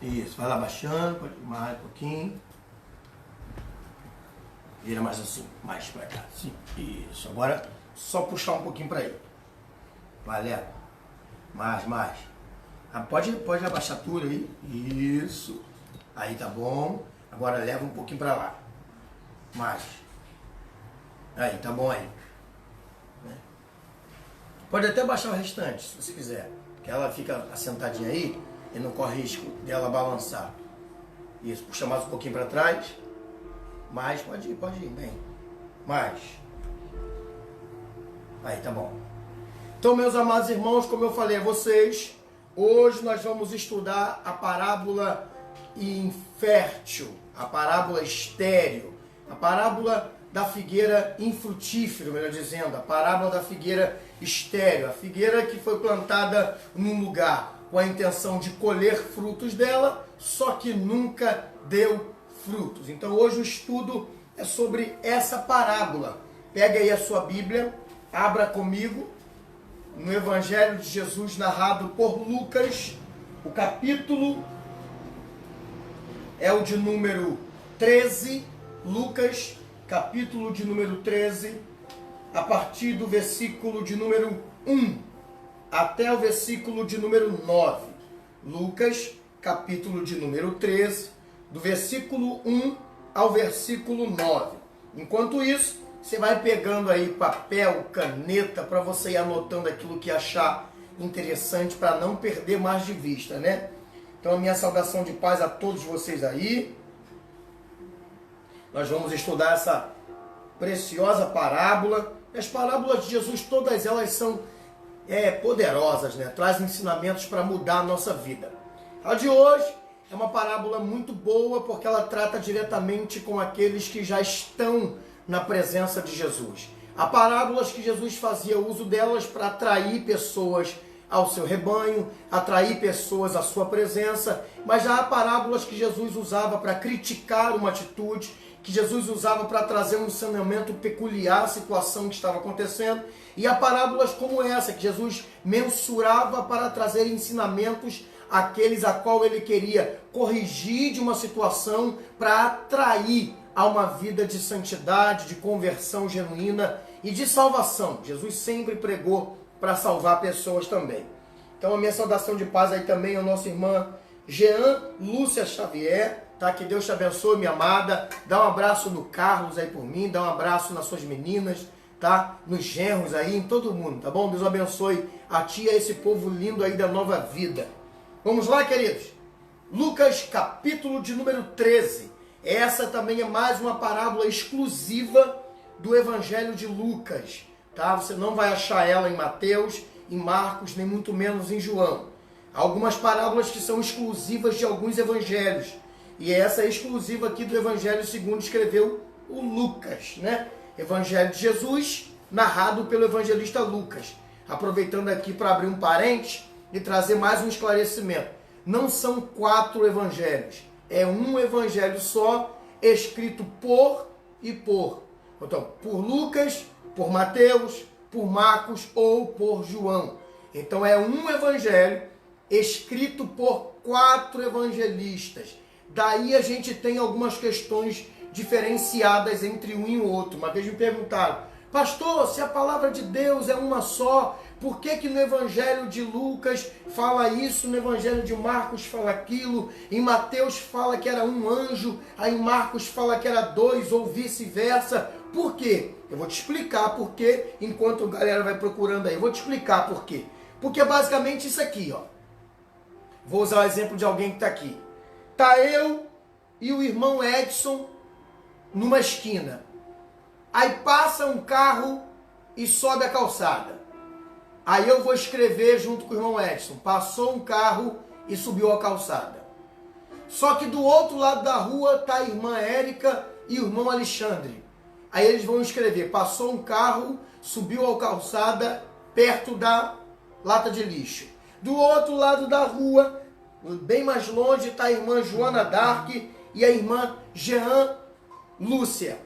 Isso, vai lá baixando, pode mais um pouquinho. Vira mais assim, mais pra cá. Sim. Isso, agora só puxar um pouquinho pra aí. Vai, leva. Mais. Ah, pode abaixar tudo aí. Isso. Aí tá bom. Agora leva um pouquinho pra lá. Mais. Aí, tá bom aí. Pode até baixar o restante, se você quiser. Que ela fica assentadinha aí e não corre risco dela balançar. Isso, puxa mais um pouquinho para trás. Mais, pode ir, bem. Mais. Aí, tá bom. Então, meus amados irmãos, como eu falei a vocês, hoje nós vamos estudar a parábola infértil, a parábola estéril, a parábola da figueira infrutífera, melhor dizendo, a parábola da figueira estéril, a figueira que foi plantada num lugar com a intenção de colher frutos dela, só que nunca deu frutos. Então hoje o estudo é sobre essa parábola. Pega aí a sua Bíblia, abra comigo no Evangelho de Jesus narrado por Lucas, o capítulo é o de número 13, Lucas, capítulo de número 13, a partir do versículo de número 1 até o versículo de número 9. Lucas, capítulo de número 13, do versículo 1 ao versículo 9. Enquanto isso, você vai pegando aí papel, caneta, para você ir anotando aquilo que achar interessante para não perder mais de vista, né? Então, a minha saudação de paz a todos vocês aí. Nós vamos estudar essa preciosa parábola. As parábolas de Jesus, todas elas são poderosas, né? Trazem ensinamentos para mudar a nossa vida. A de hoje é uma parábola muito boa porque ela trata diretamente com aqueles que já estão na presença de Jesus. Há parábolas que Jesus fazia uso delas para atrair pessoas ao seu rebanho, atrair pessoas à sua presença, mas já há parábolas que Jesus usava para criticar uma atitude, que Jesus usava para trazer um ensinamento peculiar à situação que estava acontecendo, e há parábolas como essa, que Jesus mensurava para trazer ensinamentos àqueles a qual ele queria corrigir de uma situação para atrair a uma vida de santidade, de conversão genuína e de salvação. Jesus sempre pregou para salvar pessoas também. Então a minha saudação de paz aí também à nossa irmã Jean Lúcia Xavier, tá? Que Deus te abençoe, minha amada. Dá um abraço no Carlos aí por mim, dá um abraço nas suas meninas, tá? Nos genros aí, em todo mundo, tá bom? Deus abençoe a ti e a esse povo lindo aí da nova vida. Vamos lá, queridos? Lucas, capítulo de número 13. Essa também é mais uma parábola exclusiva do Evangelho de Lucas, tá? Você não vai achar ela em Mateus, em Marcos, nem muito menos em João. Há algumas parábolas que são exclusivas de alguns evangelhos. E essa é exclusiva aqui do Evangelho segundo escreveu o Lucas, né? Evangelho de Jesus, narrado pelo evangelista Lucas. Aproveitando aqui para abrir um parênteses e trazer mais um esclarecimento. Não são 4 evangelhos. É um evangelho só, escrito por e por. Então, por Lucas, por Mateus, por Marcos ou por João. Então é um evangelho escrito por 4 evangelistas. Daí a gente tem algumas questões diferenciadas entre um e o outro. Uma vez me perguntaram, pastor, se a palavra de Deus é uma só, por que no evangelho de Lucas fala isso, no evangelho de Marcos fala aquilo, em Mateus fala que era um anjo, aí em Marcos fala que era 2 ou vice-versa? Por quê? Eu vou te explicar por quê, enquanto a galera vai procurando aí. Eu vou te explicar por quê. Porque é basicamente isso aqui, ó. Vou usar o exemplo de alguém que está aqui. Tá eu e o irmão Edson numa esquina. Aí passa um carro e sobe a calçada. Aí eu vou escrever junto com o irmão Edson. Passou um carro e subiu a calçada. Só que do outro lado da rua tá a irmã Érica e o irmão Alexandre. Aí eles vão escrever, passou um carro, subiu a calçada perto da lata de lixo. Do outro lado da rua, bem mais longe, está a irmã Joana Dark e a irmã Jean Lúcia.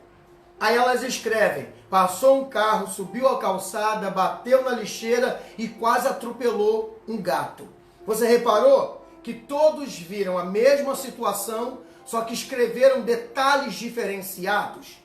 Aí elas escrevem, passou um carro, subiu a calçada, bateu na lixeira e quase atropelou um gato. Você reparou que todos viram a mesma situação, só que escreveram detalhes diferenciados?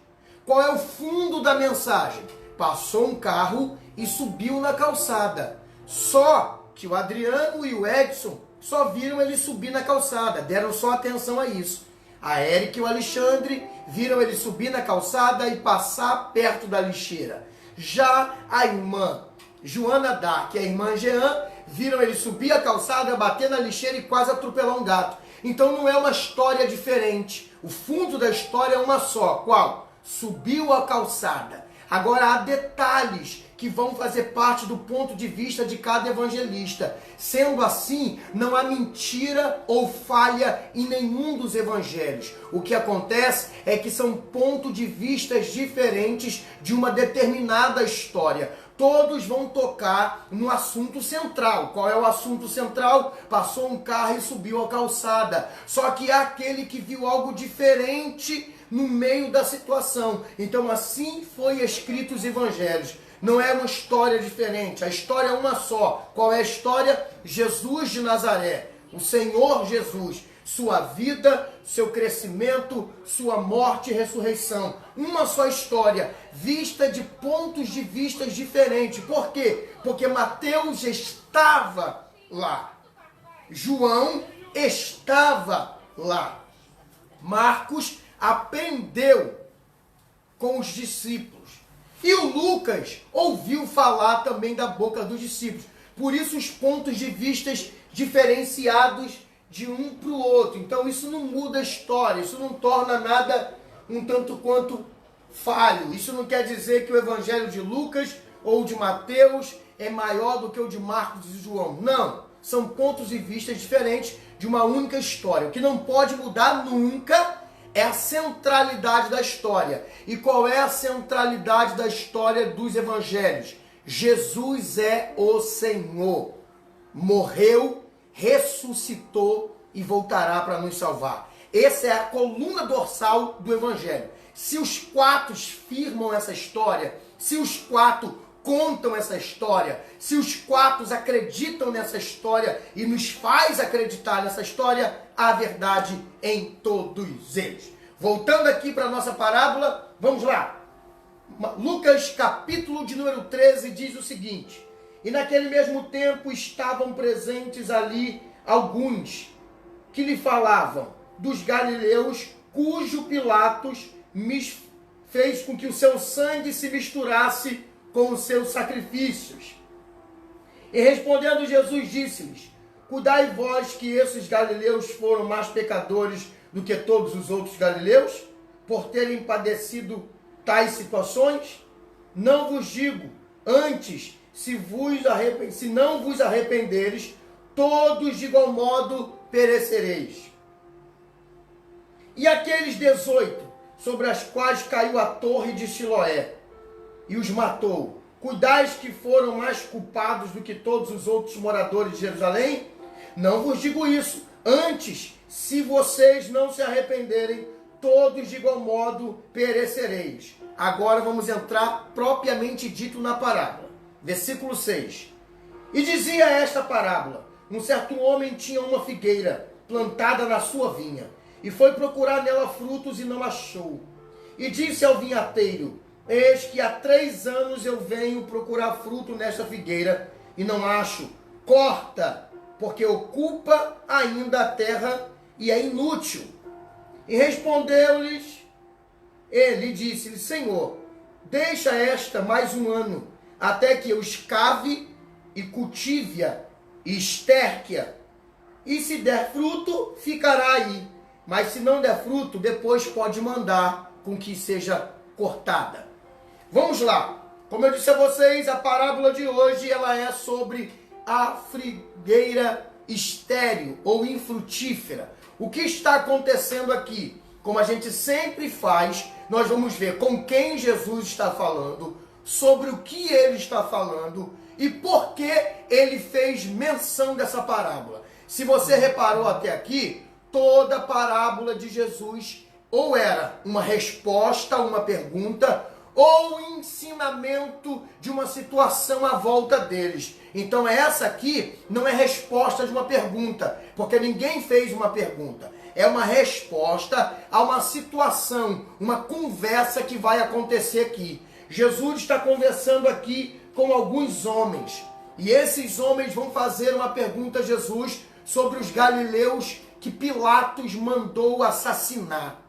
Qual é o fundo da mensagem? Passou um carro e subiu na calçada. Só que o Adriano e o Edson só viram ele subir na calçada, deram só atenção a isso. A Érica e o Alexandre viram ele subir na calçada e passar perto da lixeira. Já a irmã Joana Dark e a irmã Jean viram ele subir a calçada, bater na lixeira e quase atropelar um gato. Então não é uma história diferente. O fundo da história é uma só. Qual? Subiu a calçada. Agora há detalhes que vão fazer parte do ponto de vista de cada evangelista. Sendo assim, não há mentira ou falha em nenhum dos evangelhos. O que acontece é que são pontos de vistas diferentes de uma determinada história. Todos vão tocar no assunto central. Qual é o assunto central? Passou um carro e subiu a calçada. Só que há aquele que viu algo diferente no meio da situação. Então assim foi escrito os evangelhos. Não é uma história diferente, a história é uma só. Qual é a história? Jesus de Nazaré, o Senhor Jesus, sua vida, seu crescimento, sua morte e ressurreição. Uma só história, vista de pontos de vista diferentes. Por quê? Porque Mateus estava lá, João estava lá, Marcos aprendeu com os discípulos. E o Lucas ouviu falar também da boca dos discípulos. Por isso os pontos de vistas diferenciados de um para o outro. Então isso não muda a história, isso não torna nada um tanto quanto falho. Isso não quer dizer que o evangelho de Lucas ou de Mateus é maior do que o de Marcos e João. Não, são pontos de vista diferentes de uma única história. O que não pode mudar nunca é a centralidade da história. E qual é a centralidade da história dos evangelhos? Jesus é o Senhor. Morreu, ressuscitou e voltará para nos salvar. Essa é a coluna dorsal do evangelho. Se os quatro firmam essa história, se os quatro contam essa história, se os quatro acreditam nessa história e nos faz acreditar nessa história, há verdade em todos eles. Voltando aqui para a nossa parábola, vamos lá. Lucas capítulo de número 13 diz o seguinte: e naquele mesmo tempo estavam presentes ali alguns que lhe falavam dos galileus, cujo Pilatos fez com que o seu sangue se misturasse com os seus sacrifícios. E respondendo Jesus disse-lhes: cuidai vós que esses galileus foram mais pecadores do que todos os outros galileus, por terem padecido tais situações? Não vos digo, antes, se não vos arrependeres, todos de igual modo perecereis. E aqueles 18, sobre as quais caiu a torre de Siloé, e os matou, cuidais que foram mais culpados do que todos os outros moradores de Jerusalém? Não vos digo isso, antes, se vocês não se arrependerem, todos de igual modo perecereis. Agora vamos entrar propriamente dito na parábola. Versículo 6. E dizia esta parábola: um certo homem tinha uma figueira plantada na sua vinha, e foi procurar nela frutos e não achou. E disse ao vinhateiro: eis que há 3 anos eu venho procurar fruto nesta figueira, e não acho. Corta, porque ocupa ainda a terra e é inútil. E respondeu-lhes, ele disse-lhe: Senhor, deixa esta mais 1 ano, até que eu escave e cultive-a e esterque-a. E se der fruto, ficará aí. Mas se não der fruto, depois pode mandar com que seja cortada. Vamos lá. Como eu disse a vocês, a parábola de hoje ela é sobre a figueira estéril ou infrutífera. O que está acontecendo aqui? Como a gente sempre faz, nós vamos ver com quem Jesus está falando, sobre o que ele está falando e por que ele fez menção dessa parábola. Se você reparou até aqui, toda parábola de Jesus ou era uma resposta a uma pergunta, ou ensinamento de uma situação à volta deles. Então essa aqui não é resposta de uma pergunta, porque ninguém fez uma pergunta. É uma resposta a uma situação, uma conversa que vai acontecer aqui. Jesus está conversando aqui com alguns homens. E esses homens vão fazer uma pergunta a Jesus sobre os galileus que Pilatos mandou assassinar.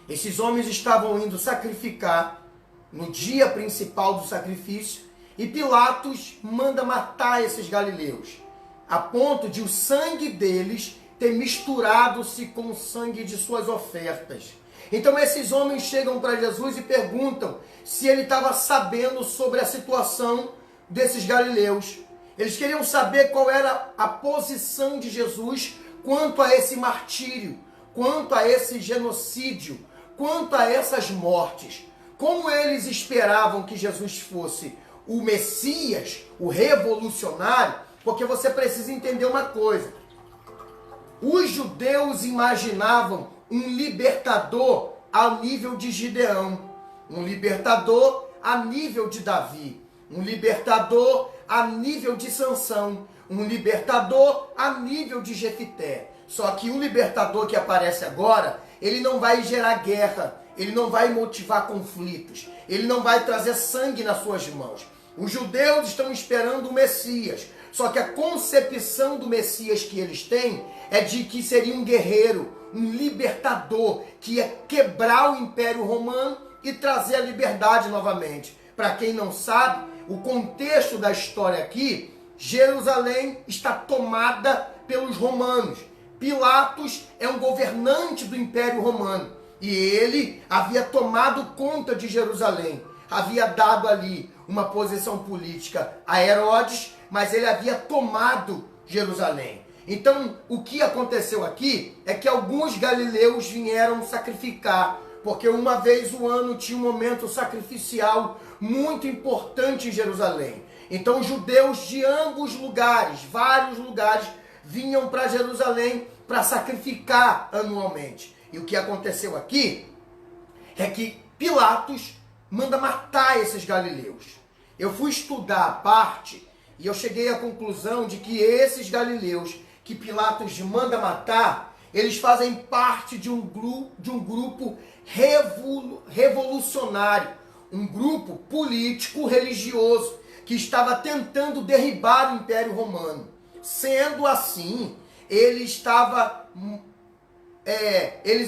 Esses homens estavam indo sacrificar no dia principal do sacrifício e Pilatos manda matar esses galileus, a ponto de o sangue deles ter misturado-se com o sangue de suas ofertas. Então esses homens chegam para Jesus e perguntam se ele estava sabendo sobre a situação desses galileus. Eles queriam saber qual era a posição de Jesus quanto a esse martírio, quanto a esse genocídio, quanto a essas mortes. Como eles esperavam que Jesus fosse o Messias, o revolucionário, porque você precisa entender uma coisa. Os judeus imaginavam um libertador ao nível de Gideão, um libertador a nível de Davi, um libertador a nível de Sansão, um libertador a nível de Jefité. Só que o libertador que aparece agora, ele não vai gerar guerra, ele não vai motivar conflitos, ele não vai trazer sangue nas suas mãos. Os judeus estão esperando o Messias, só que a concepção do Messias que eles têm é de que seria um guerreiro, um libertador, que ia quebrar o Império Romano e trazer a liberdade novamente. Para quem não sabe, o contexto da história aqui, Jerusalém está tomada pelos romanos. Pilatos é um governante do Império Romano e ele havia tomado conta de Jerusalém, havia dado ali uma posição política a Herodes, mas ele havia tomado Jerusalém. Então, o que aconteceu aqui é que alguns galileus vieram sacrificar, porque uma vez o ano tinha um momento sacrificial muito importante em Jerusalém. Então, os judeus de ambos lugares, vários lugares, vinham para Jerusalém para sacrificar anualmente. E o que aconteceu aqui é que Pilatos manda matar esses galileus. Eu fui estudar a parte e eu cheguei à conclusão de que esses galileus que Pilatos manda matar, eles fazem parte de um grupo revolucionário, um grupo político-religioso que estava tentando derribar o Império Romano. Sendo assim, eles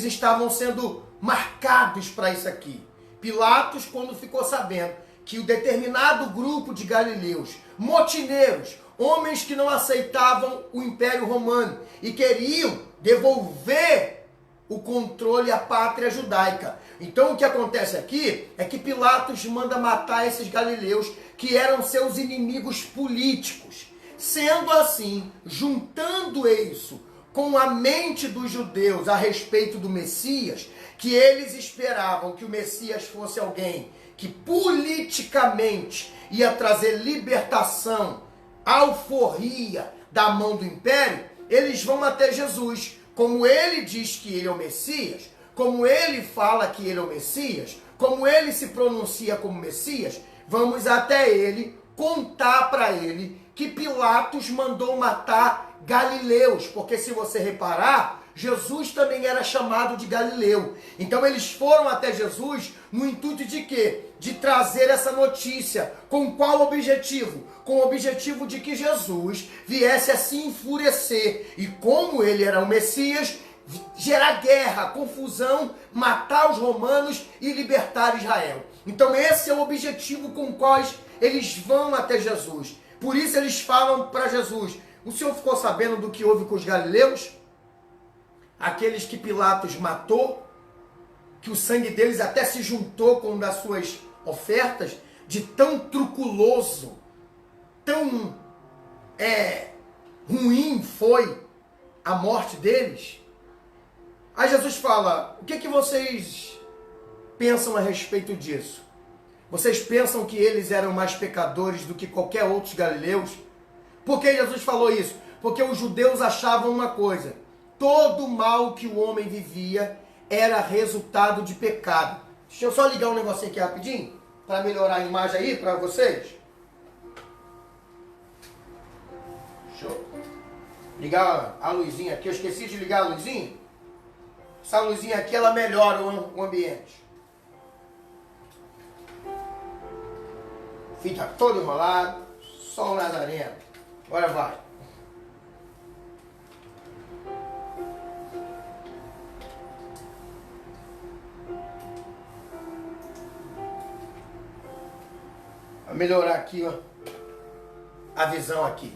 estavam sendo marcados para isso aqui. Pilatos, quando ficou sabendo que o determinado grupo de galileus, motineiros, homens que não aceitavam o Império Romano e queriam devolver o controle à pátria judaica. Então o que acontece aqui é que Pilatos manda matar esses galileus que eram seus inimigos políticos. Sendo assim, juntando isso com a mente dos judeus a respeito do Messias, que eles esperavam que o Messias fosse alguém que politicamente ia trazer libertação, alforria da mão do império, eles vão até Jesus. Como ele diz que ele é o Messias, como ele fala que ele é o Messias, como ele se pronuncia como Messias, vamos até ele contar para ele que Pilatos mandou matar galileus, porque se você reparar, Jesus também era chamado de Galileu. Então eles foram até Jesus no intuito de quê? De trazer essa notícia. Com qual objetivo? Com o objetivo de que Jesus viesse a se enfurecer. E como ele era o Messias, gerar guerra, confusão, matar os romanos e libertar Israel. Então esse é o objetivo com o qual eles vão até Jesus. Por isso eles falam para Jesus: o senhor ficou sabendo do que houve com os galileus? Aqueles que Pilatos matou, que o sangue deles até se juntou com o das suas ofertas, de tão truculoso, tão ruim foi a morte deles. Aí Jesus fala: o que vocês pensam a respeito disso? Vocês pensam que eles eram mais pecadores do que qualquer outros galileus? Por que Jesus falou isso? Porque os judeus achavam uma coisa: todo o mal que o homem vivia era resultado de pecado. Deixa eu só ligar um negocinho aqui rapidinho, para melhorar a imagem aí para vocês. Deixa eu ligar a luzinha aqui. Eu esqueci de ligar a luzinha. Essa luzinha aqui, ela melhora o ambiente. Fita todo enrolado. Só o Nazareno. Agora vai. Vai melhorar aqui, ó, a visão aqui.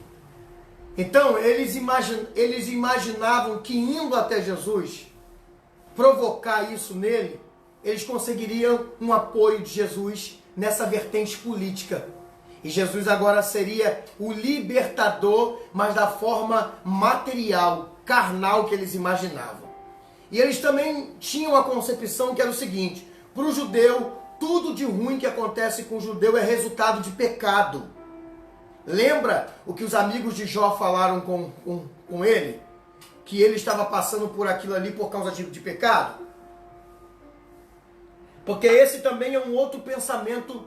Então, eles imaginavam que indo até Jesus, provocar isso nele, eles conseguiriam um apoio de Jesus nessa vertente política. E Jesus agora seria o libertador, mas da forma material, carnal que eles imaginavam. E eles também tinham a concepção que era o seguinte: para o judeu, tudo de ruim que acontece com o judeu é resultado de pecado. Lembra o que os amigos de Jó falaram com ele? Que ele estava passando por aquilo ali por causa de pecado? Porque esse também é um outro pensamento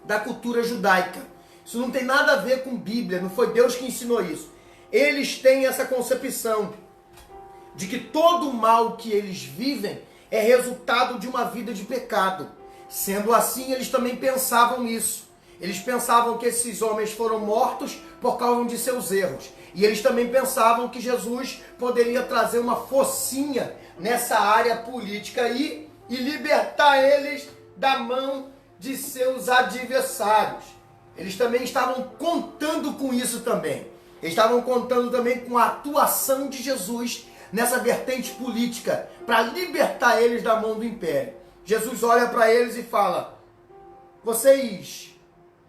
da cultura judaica. Isso não tem nada a ver com Bíblia, não foi Deus que ensinou isso. Eles têm essa concepção de que todo o mal que eles vivem é resultado de uma vida de pecado. Sendo assim, eles também pensavam nisso. Eles pensavam que esses homens foram mortos por causa de seus erros. E eles também pensavam que Jesus poderia trazer uma focinha nessa área política aí e libertar eles da mão de seus adversários. Eles também estavam contando com isso também. Eles estavam contando também com a atuação de Jesus nessa vertente política para libertar eles da mão do império. Jesus olha para eles e fala: vocês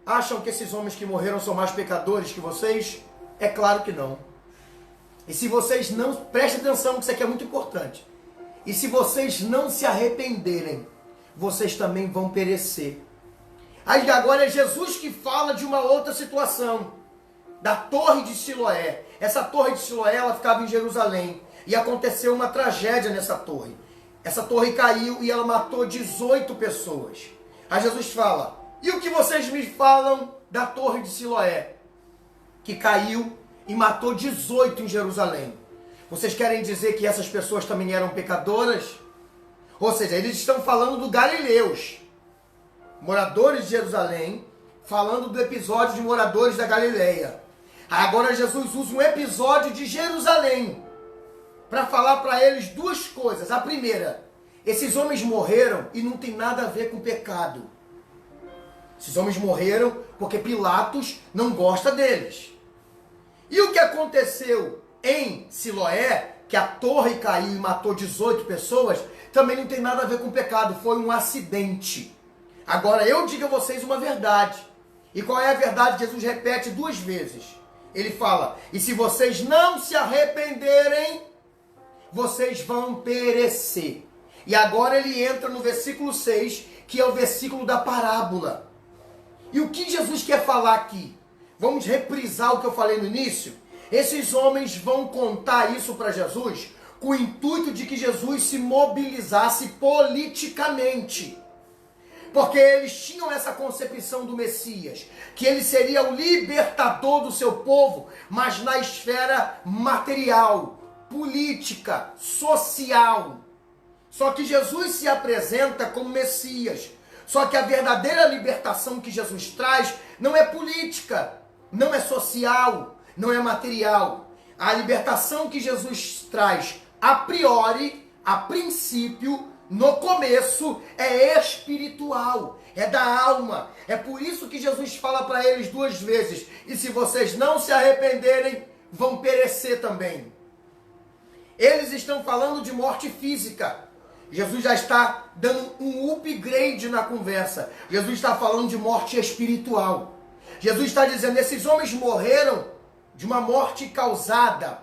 acham que esses homens que morreram são mais pecadores que vocês? É claro que não. E se vocês não... Preste atenção que isso aqui é muito importante. E se vocês não se arrependerem, vocês também vão perecer. Aí agora é Jesus que fala de uma outra situação. Da Torre de Siloé. Essa Torre de Siloé, ela ficava em Jerusalém. E aconteceu uma tragédia nessa torre. Essa torre caiu e ela matou 18 pessoas. Aí Jesus fala: e o que vocês me falam da Torre de Siloé? Que caiu e matou 18 em Jerusalém. Vocês querem dizer que essas pessoas também eram pecadoras? Ou seja, eles estão falando do Galileus, moradores de Jerusalém, falando do episódio de moradores da Galileia. Agora Jesus usa um episódio de Jerusalém para falar para eles duas coisas. A primeira: esses homens morreram e não tem nada a ver com pecado. Esses homens morreram porque Pilatos não gosta deles. E o que aconteceu em Siloé, que a torre caiu e matou 18 pessoas, também não tem nada a ver com pecado, foi um acidente. Agora eu digo a vocês uma verdade. E qual é a verdade? Jesus repete duas vezes. Ele fala: e se vocês não se arrependerem, vocês vão perecer. E agora ele entra no versículo 6, que é o versículo da parábola. E o que Jesus quer falar aqui? Vamos reprisar o que eu falei no início? Esses homens vão contar isso para Jesus com o intuito de que Jesus se mobilizasse politicamente. Porque eles tinham essa concepção do Messias, que ele seria o libertador do seu povo, mas na esfera material, política, social. Só que Jesus se apresenta como Messias. Só que a verdadeira libertação que Jesus traz não é política, não é social, não é material. A libertação que Jesus traz a priori, a princípio, no começo, é espiritual, é da alma. É por isso que Jesus fala para eles duas vezes: e se vocês não se arrependerem, vão perecer também. Eles estão falando de morte física. Jesus já está dando um upgrade na conversa. Jesus está falando de morte espiritual. Jesus está dizendo: esses homens morreram de uma morte causada,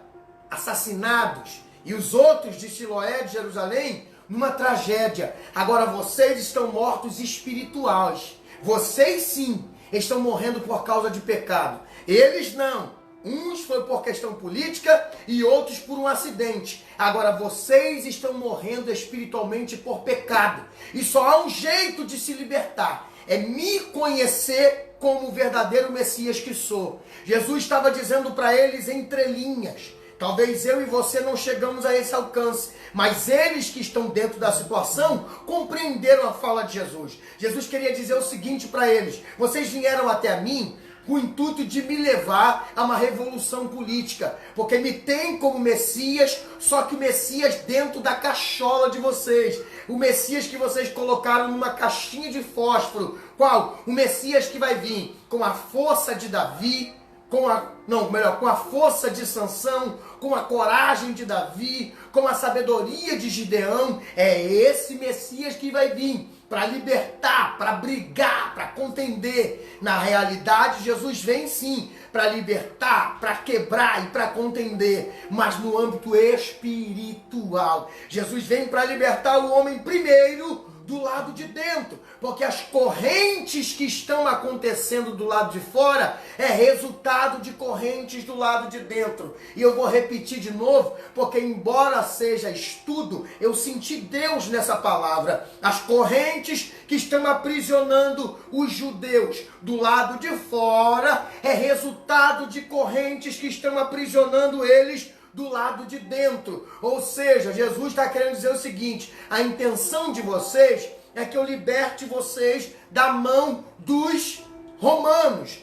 assassinados, e os outros de Siloé, de Jerusalém, numa tragédia. Agora vocês estão mortos espirituais. Vocês sim estão morrendo por causa de pecado. Eles não. Uns foi por questão política e outros por um acidente. Agora vocês estão morrendo espiritualmente por pecado. E só há um jeito de se libertar. É me conhecer como o verdadeiro Messias que sou. Jesus estava dizendo para eles entre linhas. Talvez eu e você não chegamos a esse alcance, mas eles que estão dentro da situação compreenderam a fala de Jesus. Jesus queria dizer o seguinte para eles: vocês vieram até mim com o intuito de me levar a uma revolução política, porque me tem como Messias, só que Messias dentro da cachola de vocês. O Messias que vocês colocaram numa caixinha de fósforo. Qual? O Messias que vai vir com a força de Davi, com a força de Sansão, com a coragem de Davi, com a sabedoria de Gideão. É esse Messias que vai vir para libertar, para brigar, para contender. Na realidade, Jesus vem sim para libertar, para quebrar e para contender, mas no âmbito espiritual. Jesus vem para libertar o homem primeiro do lado de dentro, porque as correntes que estão acontecendo do lado de fora é resultado de correntes do lado de dentro. E eu vou repetir de novo, porque embora seja estudo, eu senti Deus nessa palavra. As correntes que estão aprisionando os judeus do lado de fora é resultado de correntes que estão aprisionando eles do lado de dentro. Ou seja, Jesus está querendo dizer o seguinte: a intenção de vocês é que eu liberte vocês da mão dos romanos,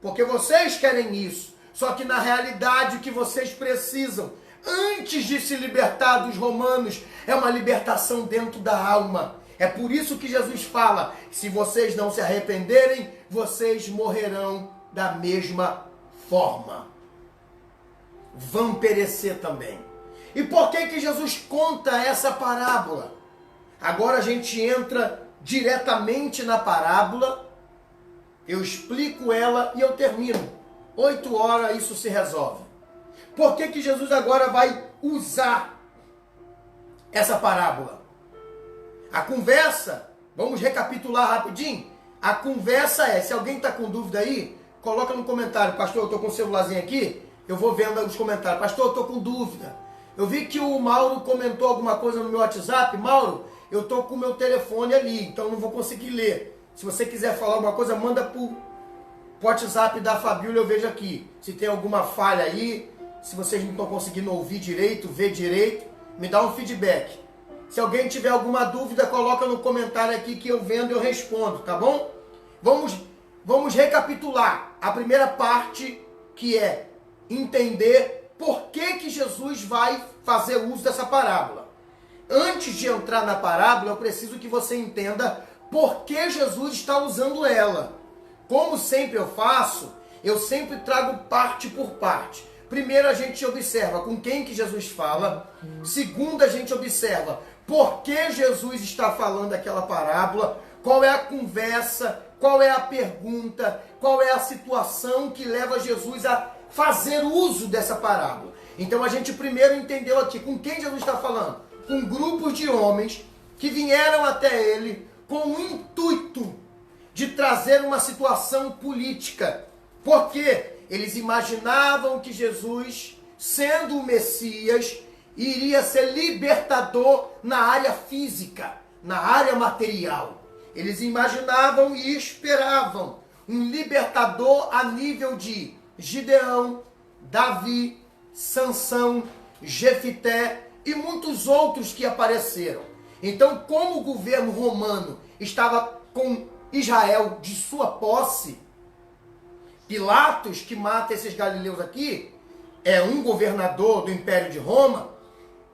porque vocês querem isso. Só que na realidade o que vocês precisam, antes de se libertar dos romanos, é uma libertação dentro da alma. É por isso que Jesus fala: se vocês não se arrependerem, vocês morrerão da mesma forma. Vão perecer também. E por que Jesus conta essa parábola? Agora a gente entra diretamente na parábola, eu explico ela e eu termino. 8 horas isso se resolve. Por que Jesus agora vai usar essa parábola? A conversa, vamos recapitular rapidinho? A conversa é, se alguém está com dúvida aí, coloca no comentário: pastor, eu estou com o celularzinho aqui, eu vou vendo os comentários. Pastor, eu estou com dúvida. Eu vi que o Mauro comentou alguma coisa no meu WhatsApp. Mauro, eu estou com o meu telefone ali, então não vou conseguir ler. Se você quiser falar alguma coisa, manda para o WhatsApp da Fabíola, eu vejo aqui. Se tem alguma falha aí, se vocês não estão conseguindo ouvir direito, ver direito, me dá um feedback. Se alguém tiver alguma dúvida, coloca no comentário aqui que eu vendo e eu respondo, tá bom? Vamos recapitular a primeira parte, que é entender por que Jesus vai fazer uso dessa parábola. Antes de entrar na parábola, eu preciso que você entenda por que Jesus está usando ela. Como sempre eu faço, eu sempre trago parte por parte. Primeiro a gente observa com quem que Jesus fala. Segundo, a gente observa por que Jesus está falando aquela parábola, qual é a conversa, qual é a pergunta, qual é a situação que leva Jesus a fazer uso dessa parábola. Então a gente primeiro entendeu aqui com quem Jesus está falando. Com grupos de homens que vieram até ele com o intuito de trazer uma situação política. Porque eles imaginavam que Jesus, sendo o Messias, iria ser libertador na área física, na área material. Eles imaginavam e esperavam um libertador a nível de Gideão, Davi, Sansão, Jefité e muitos outros que apareceram. Então, como o governo romano estava com Israel de sua posse, Pilatos, que mata esses galileus aqui, é um governador do Império de Roma.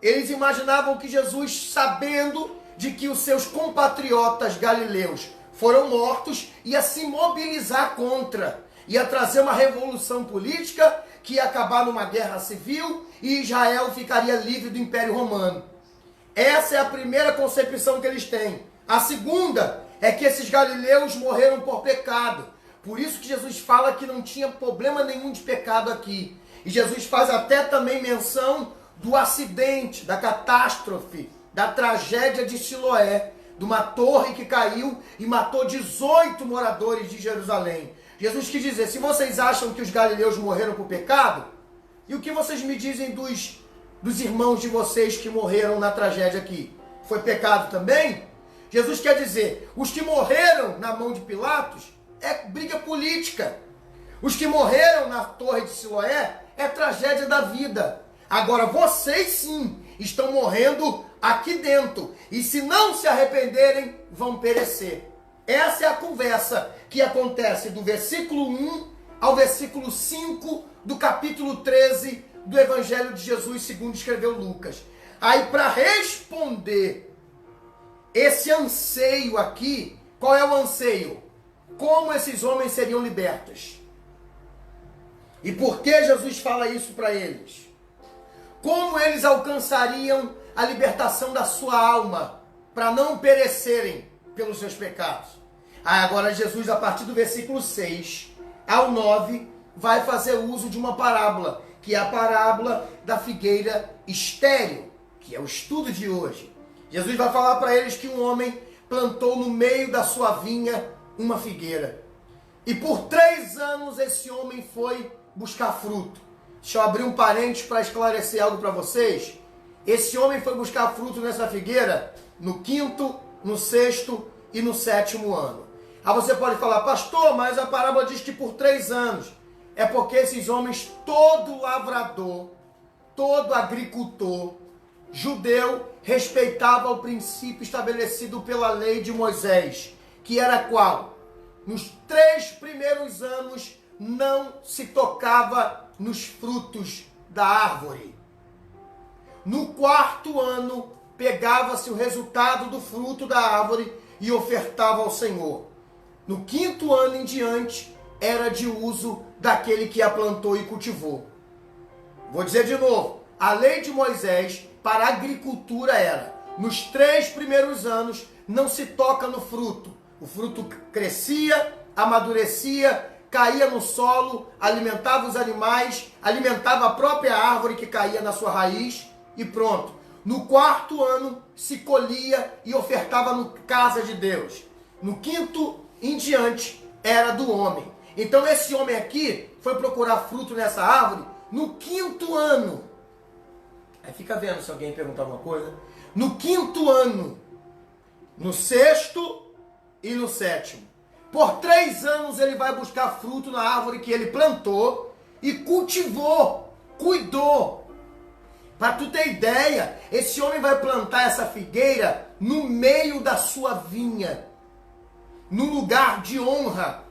Eles imaginavam que Jesus, sabendo de que os seus compatriotas galileus foram mortos, ia se mobilizar contra, ia trazer uma revolução política que ia acabar numa guerra civil e Israel ficaria livre do Império Romano. Essa é a primeira concepção que eles têm. A segunda é que esses galileus morreram por pecado. Por isso que Jesus fala que não tinha problema nenhum de pecado aqui. E Jesus faz até também menção do acidente, da catástrofe, da tragédia de Siloé, de uma torre que caiu e matou 18 moradores de Jerusalém. Jesus quis dizer, se vocês acham que os galileus morreram por pecado, e o que vocês me dizem dos irmãos de vocês que morreram na tragédia aqui? Foi pecado também? Jesus quer dizer, os que morreram na mão de Pilatos é briga política. Os que morreram na torre de Siloé é tragédia da vida. Agora vocês sim estão morrendo aqui dentro. E se não se arrependerem, vão perecer. Essa é a conversa que acontece do versículo 1 ao versículo 5 do capítulo 13 do Evangelho de Jesus, segundo escreveu Lucas. Aí, para responder esse anseio aqui, qual é o anseio? Como esses homens seriam libertos? E por que Jesus fala isso para eles? Como eles alcançariam a libertação da sua alma para não perecerem pelos seus pecados? Agora Jesus, a partir do versículo 6 ao 9, vai fazer uso de uma parábola, que é a parábola da figueira estéril, que é o estudo de hoje. Jesus vai falar para eles que um homem plantou no meio da sua vinha uma figueira. E por 3 anos esse homem foi buscar fruto. Deixa eu abrir um parênteses para esclarecer algo para vocês. Esse homem foi buscar fruto nessa figueira no 5º, no 6º e no 7º ano. Aí você pode falar, pastor, mas a parábola diz que por 3 anos. É porque esses homens, todo lavrador, todo agricultor judeu, respeitava o princípio estabelecido pela lei de Moisés, que era qual? Nos 3 primeiros anos não se tocava nos frutos da árvore. No 4º ano, pegava-se o resultado do fruto da árvore e ofertava ao Senhor. No 5º ano em diante, era de uso daquele que a plantou e cultivou. Vou dizer de novo, a lei de Moisés para a agricultura era, nos 3 primeiros anos, não se toca no fruto. O fruto crescia, amadurecia, caía no solo, alimentava os animais, alimentava a própria árvore que caía na sua raiz e pronto. No 4º ano se colhia e ofertava na casa de Deus. No 5º em diante era do homem. Então esse homem aqui foi procurar fruto nessa árvore no 5º ano. Aí fica vendo se alguém perguntar alguma coisa. No 5º ano, no 6º e no 7º. Por 3 anos ele vai buscar fruto na árvore que ele plantou e cultivou, cuidou. Para tu ter ideia, esse homem vai plantar essa figueira no meio da sua vinha, no lugar de honra,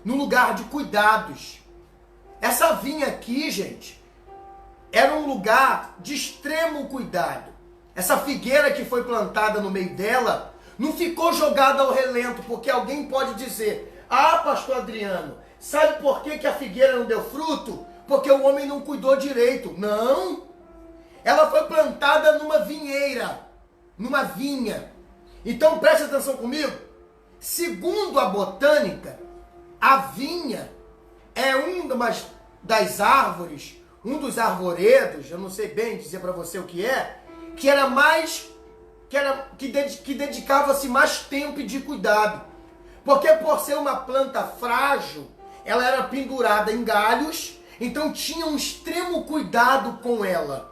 no lugar de cuidados. Essa vinha aqui, gente, era um lugar de extremo cuidado. Essa figueira que foi plantada no meio dela não ficou jogada ao relento, porque alguém pode dizer, ah, pastor Adriano, sabe por que a figueira não deu fruto? Porque o homem não cuidou direito. Não! Ela foi plantada numa vinheira, numa vinha. Então preste atenção comigo. Segundo a botânica, a vinha é uma das árvores, um dos arvoredos, eu não sei bem dizer para você o que é, que dedicava-se mais tempo e de cuidado. Porque por ser uma planta frágil, ela era pendurada em galhos, então tinha um extremo cuidado com ela.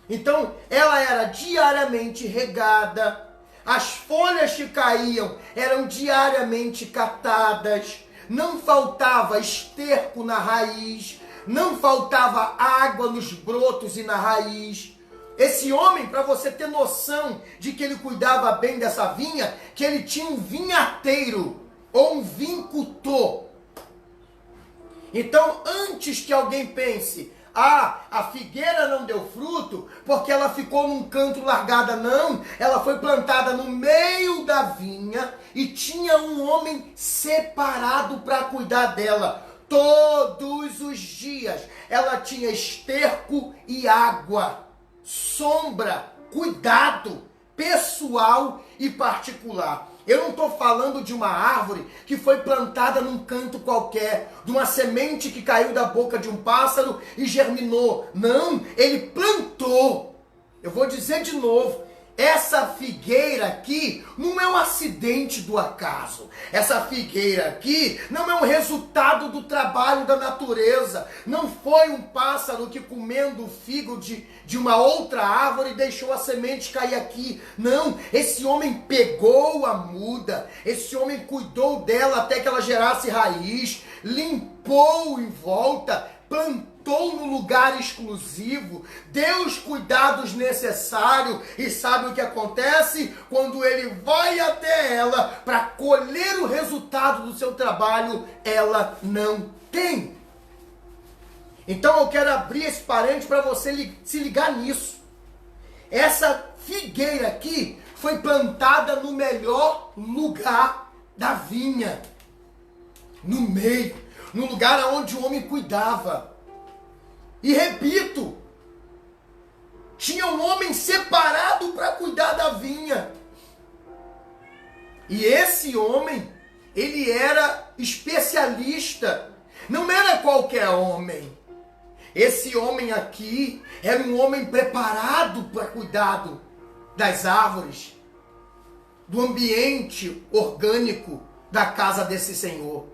Então ela era diariamente regada, as folhas que caíam eram diariamente catadas, não faltava esterco na raiz, não faltava água nos brotos e na raiz. Esse homem, para você ter noção de que ele cuidava bem dessa vinha, que ele tinha um vinhateiro ou um vincultor. Então, antes que alguém pense, ah, a figueira não deu fruto porque ela ficou num canto largada. Não, ela foi plantada no meio da vinha e tinha um homem separado para cuidar dela. Todos os dias ela tinha esterco e água, sombra, cuidado pessoal e particular. Eu não estou falando de uma árvore que foi plantada num canto qualquer, de uma semente que caiu da boca de um pássaro e germinou. Não, ele plantou. Eu vou dizer de novo, essa figueira aqui não é um acidente do acaso. Essa figueira aqui não é um resultado do trabalho da natureza. Não foi um pássaro que comendo o figo de uma outra árvore deixou a semente cair aqui. Não, esse homem pegou a muda, esse homem cuidou dela até que ela gerasse raiz, limpou em volta, plantou no lugar exclusivo, deu os cuidados necessários, e sabe o que acontece? Quando ele vai até ela para colher o resultado do seu trabalho, ela não tem. Então eu quero abrir esse parênteses para você se ligar nisso. Essa figueira aqui foi plantada no melhor lugar da vinha, no meio, no lugar onde o homem cuidava. E repito, tinha um homem separado para cuidar da vinha. E esse homem, ele era especialista. Não era qualquer homem. Esse homem aqui era um homem preparado para cuidar das árvores, do ambiente orgânico da casa desse senhor.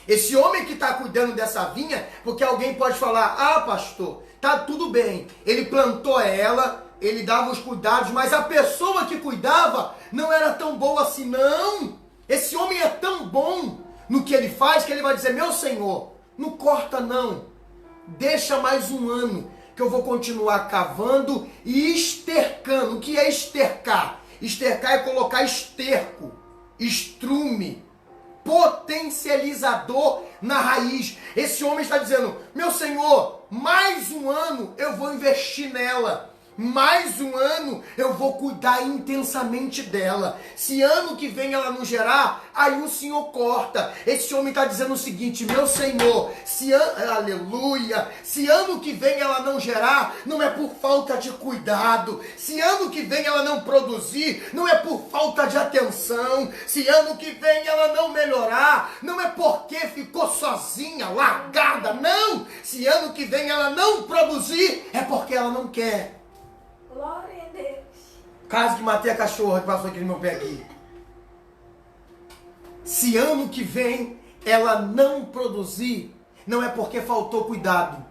Esse homem que está cuidando dessa vinha, porque alguém pode falar, ah, pastor, tá tudo bem, ele plantou ela, ele dava os cuidados, mas a pessoa que cuidava não era tão boa assim. Não, esse homem é tão bom no que ele faz, que ele vai dizer, meu senhor, não corta não, deixa mais um ano, que eu vou continuar cavando e estercando. O que é estercar? Estercar é colocar esterco, estrume, potencializador na raiz. Esse homem está dizendo, meu senhor, mais um ano eu vou investir nela, mais um ano eu vou cuidar intensamente dela. Se ano que vem ela não gerar, aí o senhor corta. Esse homem está dizendo o seguinte, meu senhor, aleluia, se ano que vem ela não gerar, não é por falta de cuidado. Se ano que vem ela não produzir, não é por falta de atenção. Se ano que vem ela não melhorar, não é porque ficou sozinha, largada, não. Se ano que vem ela não produzir, é porque ela não quer. Glória a Deus. Caso que matei a cachorra que passou aqui no meu pé aqui. Se ano que vem ela não produzir, não é porque faltou cuidado.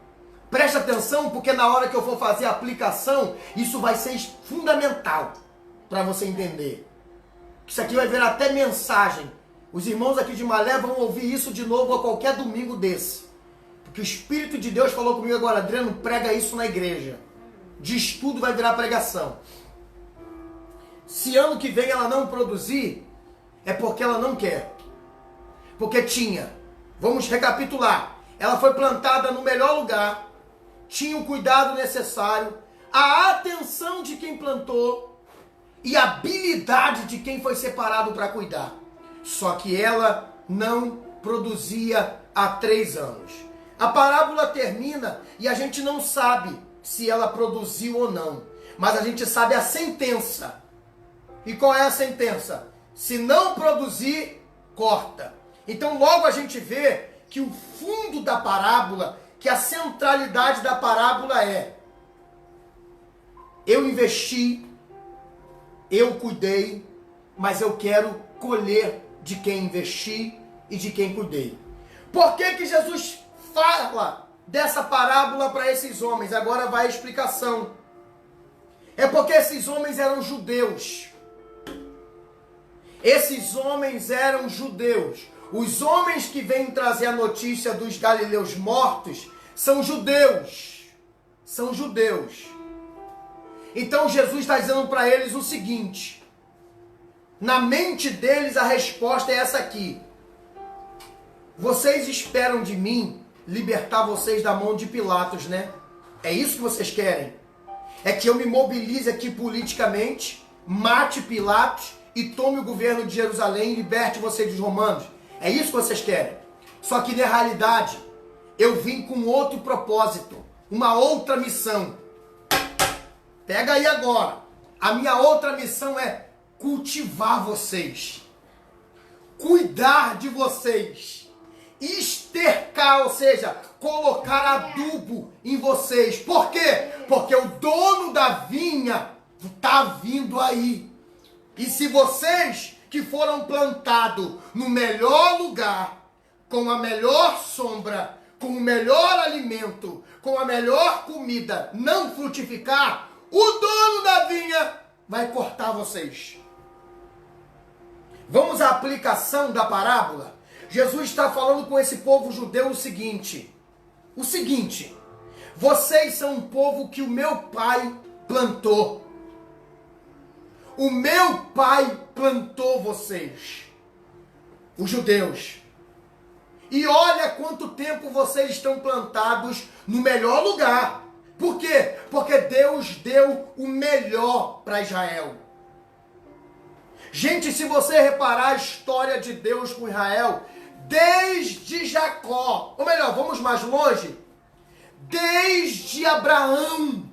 Preste atenção, porque na hora que eu for fazer a aplicação, isso vai ser fundamental para você entender. Isso aqui vai virar até mensagem. Os irmãos aqui de Malé vão ouvir isso de novo a qualquer domingo desse. Porque o Espírito de Deus falou comigo agora, Adriano, prega isso na igreja. De estudo vai virar pregação. Se ano que vem ela não produzir, é porque ela não quer. Porque tinha, vamos recapitular, ela foi plantada no melhor lugar, tinha o cuidado necessário, a atenção de quem plantou e a habilidade de quem foi separado para cuidar. Só que ela não produzia há 3 anos. A parábola termina e a gente não sabe se ela produziu ou não, mas a gente sabe a sentença. E qual é a sentença? Se não produzir, corta. Então logo a gente vê que o fundo da parábola, que a centralidade da parábola é: eu investi, eu cuidei, mas eu quero colher de quem investi e de quem cuidei. Por que Jesus fala dessa parábola para esses homens? Agora vai a explicação. É porque esses homens eram judeus. Esses homens eram judeus. Os homens que vêm trazer a notícia dos galileus mortos são judeus. São judeus. Então Jesus está dizendo para eles o seguinte: na mente deles a resposta é essa aqui: vocês esperam de mim libertar vocês da mão de Pilatos, né? É isso que vocês querem? É que eu me mobilize aqui politicamente, mate Pilatos e tome o governo de Jerusalém e liberte vocês dos romanos? É isso que vocês querem? Só que na realidade, eu vim com outro propósito, uma outra missão. Pega aí agora. A minha outra missão é cultivar vocês, cuidar de vocês, estercar, ou seja, colocar adubo em vocês. Por quê? Porque o dono da vinha está vindo aí. E se vocês que foram plantados no melhor lugar, com a melhor sombra, com o melhor alimento, com a melhor comida, não frutificar, o dono da vinha vai cortar vocês. Vamos à aplicação da parábola? Jesus está falando com esse povo judeu o seguinte: vocês são um povo que o meu pai plantou. O meu pai plantou vocês, os judeus. E olha quanto tempo vocês estão plantados no melhor lugar. Por quê? Porque Deus deu o melhor para Israel. Gente, se você reparar a história de Deus com Israel, desde Jacó, ou melhor, vamos mais longe, desde Abraão,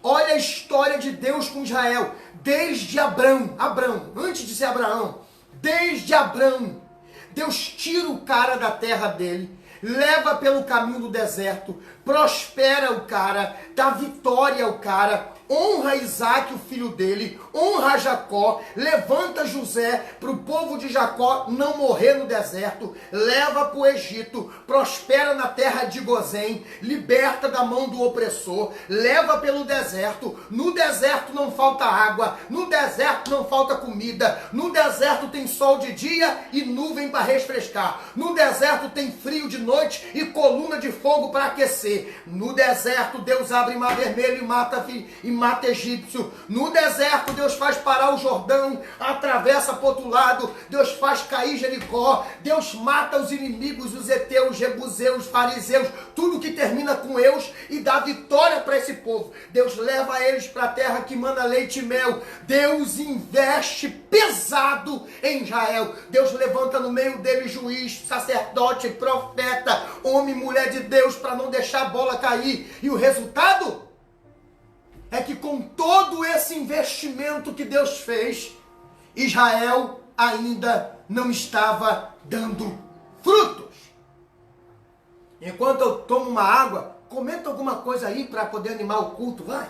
olha a história de Deus com Israel, desde Abrão, antes de ser Abraão, desde Abrão, Deus tira o cara da terra dele, leva pelo caminho do deserto, prospera o cara, dá vitória ao cara, honra Isaac, o filho dele, honra Jacó, levanta José para o povo de Jacó não morrer no deserto, leva para o Egito, prospera na terra de Gozém, liberta da mão do opressor, leva pelo deserto, no deserto não falta água, no deserto não falta comida, no deserto tem sol de dia e nuvem para refrescar, no deserto tem frio de noite e coluna de fogo para aquecer, no deserto Deus abre mar vermelho e mata egípcio, no deserto Deus faz parar o Jordão, atravessa para o outro lado, Deus faz cair Jericó, Deus mata os inimigos, os heteus, jebuseus, fariseus, tudo que termina com eus e dá vitória para esse povo. Deus leva eles para a terra que manda leite e mel. Deus investe pesado em Israel. Deus levanta no meio deles juiz, sacerdote, profeta, homem e mulher de Deus para não deixar a bola cair. E o resultado é que com todo esse investimento que Deus fez, Israel ainda não estava dando frutos. Enquanto eu tomo uma água, comenta alguma coisa aí para poder animar o culto, vai.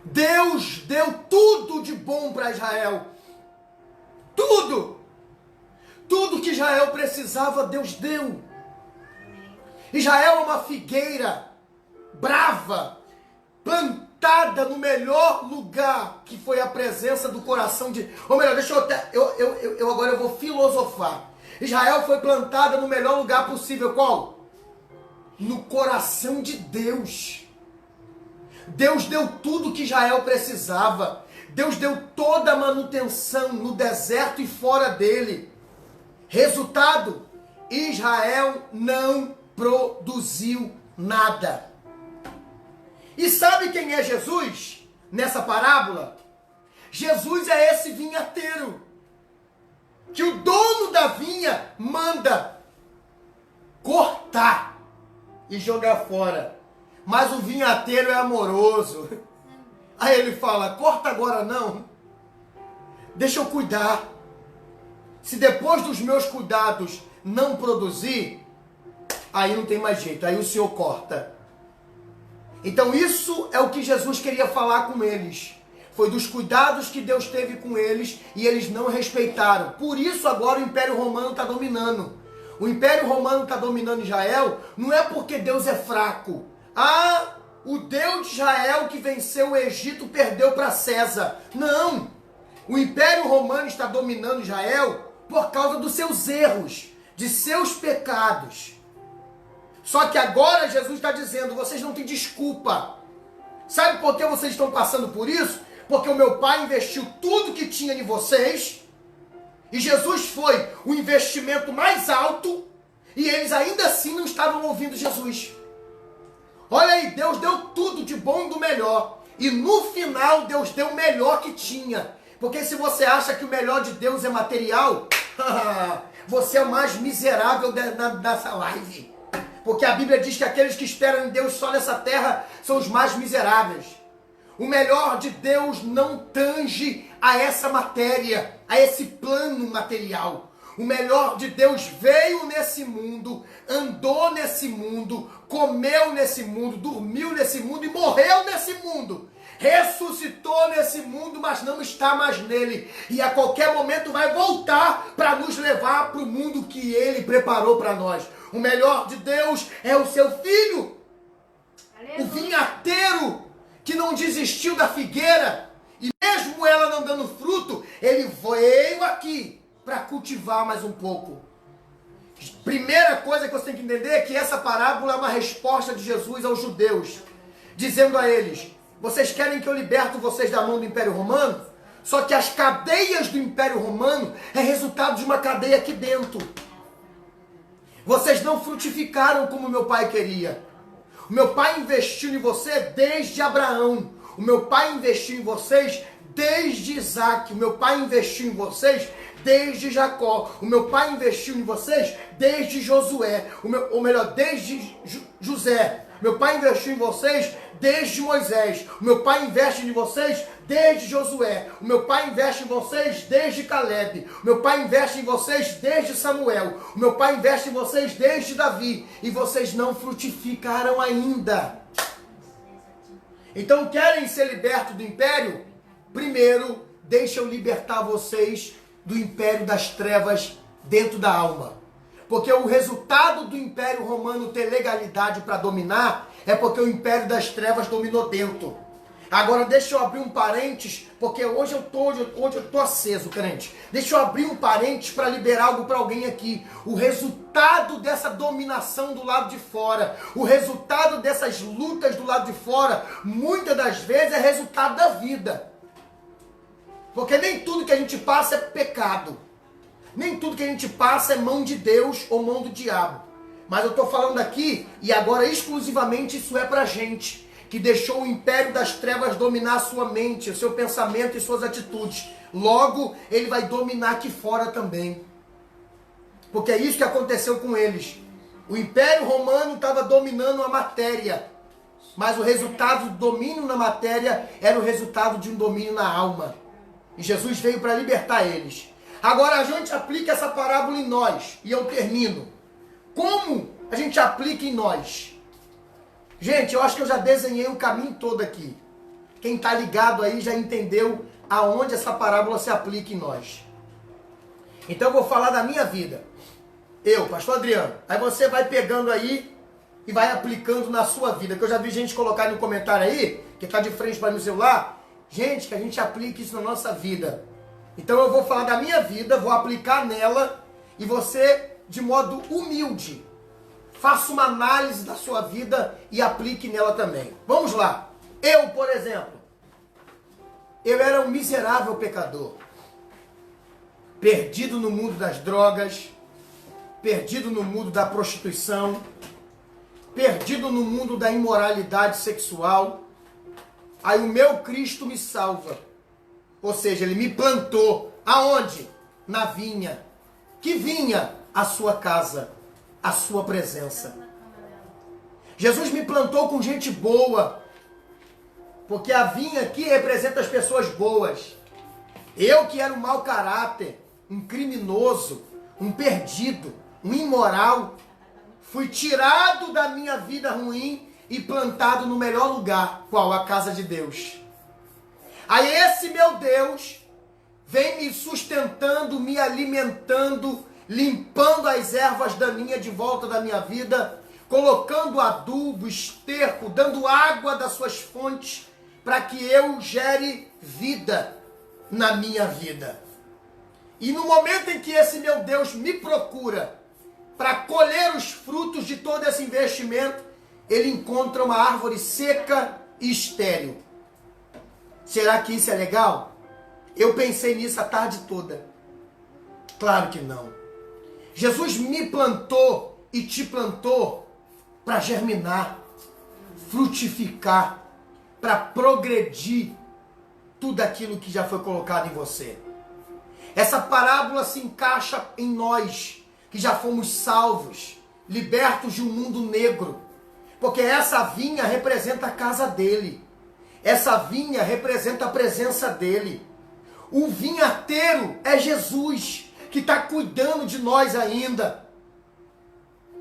Deus deu tudo de bom para Israel. Tudo. Tudo que Israel precisava, Deus deu. Israel é uma figueira brava, plantada no melhor lugar, que foi a presença do coração de... Ou melhor, deixa eu agora eu vou filosofar. Israel foi plantada no melhor lugar possível, qual? No coração de Deus. Deus deu tudo que Israel precisava. Deus deu toda a manutenção no deserto e fora dele. Resultado, Israel não produziu nada. E sabe quem é Jesus nessa parábola? Jesus é esse vinhateiro que o dono da vinha manda cortar e jogar fora. Mas o vinhateiro é amoroso. Aí ele fala: corta agora não. Deixa eu cuidar. Se depois dos meus cuidados não produzir, aí não tem mais jeito, aí o Senhor corta. Então isso é o que Jesus queria falar com eles. Foi dos cuidados que Deus teve com eles e eles não respeitaram. Por isso agora o Império Romano está dominando. O Império Romano está dominando Israel, não é porque Deus é fraco. Ah, o Deus de Israel que venceu o Egito perdeu para César. Não! O Império Romano está dominando Israel por causa dos seus erros, de seus pecados. Só que agora Jesus está dizendo: vocês não têm desculpa. Sabe por que vocês estão passando por isso? Porque o meu pai investiu tudo que tinha em vocês, e Jesus foi o investimento mais alto, e eles ainda assim não estavam ouvindo Jesus. Olha aí, Deus deu tudo de bom e do melhor, e no final Deus deu o melhor que tinha. Porque se você acha que o melhor de Deus é material, você é o mais miserável dessa live. Porque a Bíblia diz que aqueles que esperam em Deus só nessa terra são os mais miseráveis. O melhor de Deus não tange a essa matéria, a esse plano material. O melhor de Deus veio nesse mundo, andou nesse mundo, comeu nesse mundo, dormiu nesse mundo e morreu nesse mundo. Ressuscitou nesse mundo, mas não está mais nele. E a qualquer momento vai voltar para nos levar para o mundo que ele preparou para nós. O melhor de Deus é o seu Filho. Aleluia. O vinhateiro que não desistiu da figueira. E mesmo ela não dando fruto, ele veio aqui para cultivar mais um pouco. Primeira coisa que você tem que entender é que essa parábola é uma resposta de Jesus aos judeus, dizendo a eles: vocês querem que eu liberte vocês da mão do Império Romano? Só que as cadeias do Império Romano é resultado de uma cadeia aqui dentro. Vocês não frutificaram como meu pai queria. O meu pai investiu em você desde Abraão. O meu pai investiu em vocês desde Isaac. O meu pai investiu em vocês desde Jacó. O meu pai investiu em vocês desde Josué. Desde José. Meu pai investiu em vocês desde Moisés. O meu pai investe em vocês desde Josué. O meu pai investe em vocês desde Caleb. O meu pai investe em vocês desde Samuel. O meu pai investe em vocês desde Davi. E vocês não frutificaram ainda. Então querem ser libertos do império? Primeiro, deixa eu libertar vocês do império das trevas dentro da alma. Porque o resultado do Império Romano ter legalidade para dominar é porque o Império das Trevas dominou dentro. Agora deixa eu abrir um parênteses, porque hoje eu tô aceso, crente. Deixa eu abrir um parênteses para liberar algo para alguém aqui. O resultado dessa dominação do lado de fora, o resultado dessas lutas do lado de fora, muitas das vezes é resultado da vida. Porque nem tudo que a gente passa é pecado. Nem tudo que a gente passa é mão de Deus ou mão do diabo. Mas eu estou falando aqui, e agora exclusivamente isso é pra gente, que deixou o império das trevas dominar a sua mente, o seu pensamento e suas atitudes. Logo, ele vai dominar aqui fora também. Porque é isso que aconteceu com eles. O Império Romano estava dominando a matéria, mas o resultado do domínio na matéria era o resultado de um domínio na alma. E Jesus veio para libertar eles. Agora a gente aplica essa parábola em nós. E eu termino. Como a gente aplica em nós? Gente, eu acho que eu já desenhei o caminho todo aqui. Quem está ligado aí já entendeu aonde essa parábola se aplica em nós. Então eu vou falar da minha vida. Eu, pastor Adriano. Aí você vai pegando aí e vai aplicando na sua vida. Que eu já vi gente colocar no comentário aí, que está de frente para o celular. Gente, que a gente aplique isso na nossa vida. Então eu vou falar da minha vida, vou aplicar nela, e você, de modo humilde, faça uma análise da sua vida e aplique nela também. Vamos lá. Eu, por exemplo, eu era um miserável pecador, perdido no mundo das drogas, perdido no mundo da prostituição, perdido no mundo da imoralidade sexual. Aí o meu Cristo me salva. Ou seja, ele me plantou. Aonde? Na vinha. Que vinha? A sua casa, a sua presença. Jesus me plantou com gente boa. Porque a vinha aqui representa as pessoas boas. Eu que era um mau caráter, um criminoso, um perdido, um imoral, fui tirado da minha vida ruim e plantado no melhor lugar. Qual? A casa de Deus. Aí esse meu Deus vem me sustentando, me alimentando, limpando as ervas daninhas de volta da minha vida, colocando adubo, esterco, dando água das suas fontes, para que eu gere vida na minha vida. E no momento em que esse meu Deus me procura para colher os frutos de todo esse investimento, ele encontra uma árvore seca e estéril. Será que isso é legal? Eu pensei nisso a tarde toda. Claro que não. Jesus me plantou e te plantou para germinar, frutificar, para progredir tudo aquilo que já foi colocado em você. Essa parábola se encaixa em nós, que já fomos salvos, libertos de um mundo negro. Porque essa vinha representa a casa dele. Essa vinha representa a presença dele. O vinhateiro é Jesus, que que está cuidando de nós ainda,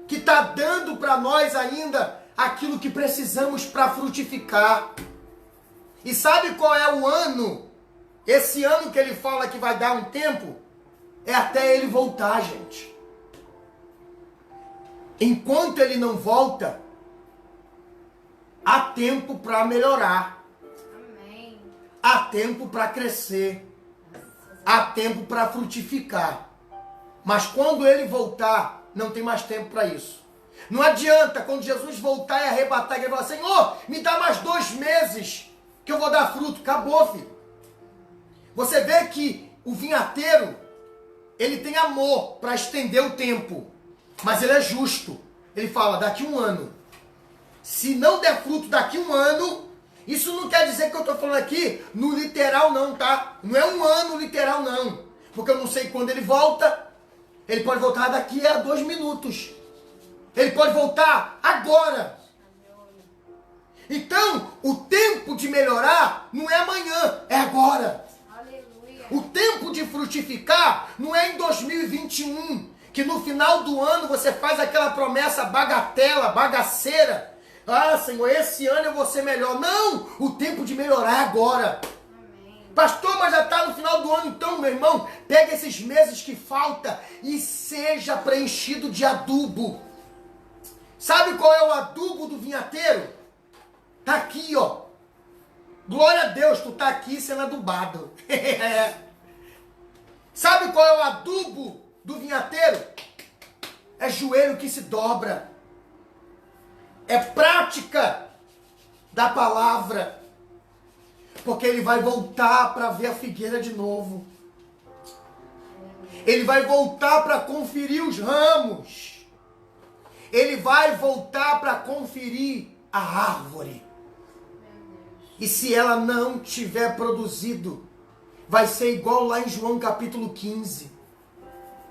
que está dando para nós ainda aquilo que precisamos para frutificar. E sabe qual é o ano? Esse ano que ele fala que vai dar um tempo, é até ele voltar, gente. Enquanto ele não volta, há tempo para melhorar. Amém. Há tempo para crescer. Há tempo para frutificar. Mas quando ele voltar, não tem mais tempo para isso. Não adianta quando Jesus voltar e arrebatar, ele falar: Senhor, me dá mais 2 meses que eu vou dar fruto. Acabou, filho. Você vê que o vinhateiro, ele tem amor para estender o tempo. Mas ele é justo. Ele fala: daqui 1 ano. Se não der fruto daqui 1 ano, isso não quer dizer que eu estou falando aqui no literal não, tá? Não é 1 ano literal não. Porque eu não sei quando ele volta. Ele pode voltar daqui a 2 minutos. Ele pode voltar agora. Então, o tempo de melhorar não é amanhã, é agora. Aleluia. O tempo de frutificar não é em 2021, que no final do ano você faz aquela promessa bagatela, bagaceira. Ah, Senhor, esse ano eu vou ser melhor. Não, o tempo de melhorar é agora. Amém. Pastor, mas já está no final do ano, então, meu irmão, pega esses meses que falta e seja preenchido de adubo. Sabe qual é o adubo do vinhateiro? Tá aqui, ó. Glória a Deus, tu tá aqui sendo adubado. Sabe qual é o adubo do vinhateiro? É joelho que se dobra. É prática da palavra. Porque ele vai voltar para ver a figueira de novo. Ele vai voltar para conferir os ramos. Ele vai voltar para conferir a árvore. E se ela não tiver produzido, vai ser igual lá em João capítulo 15.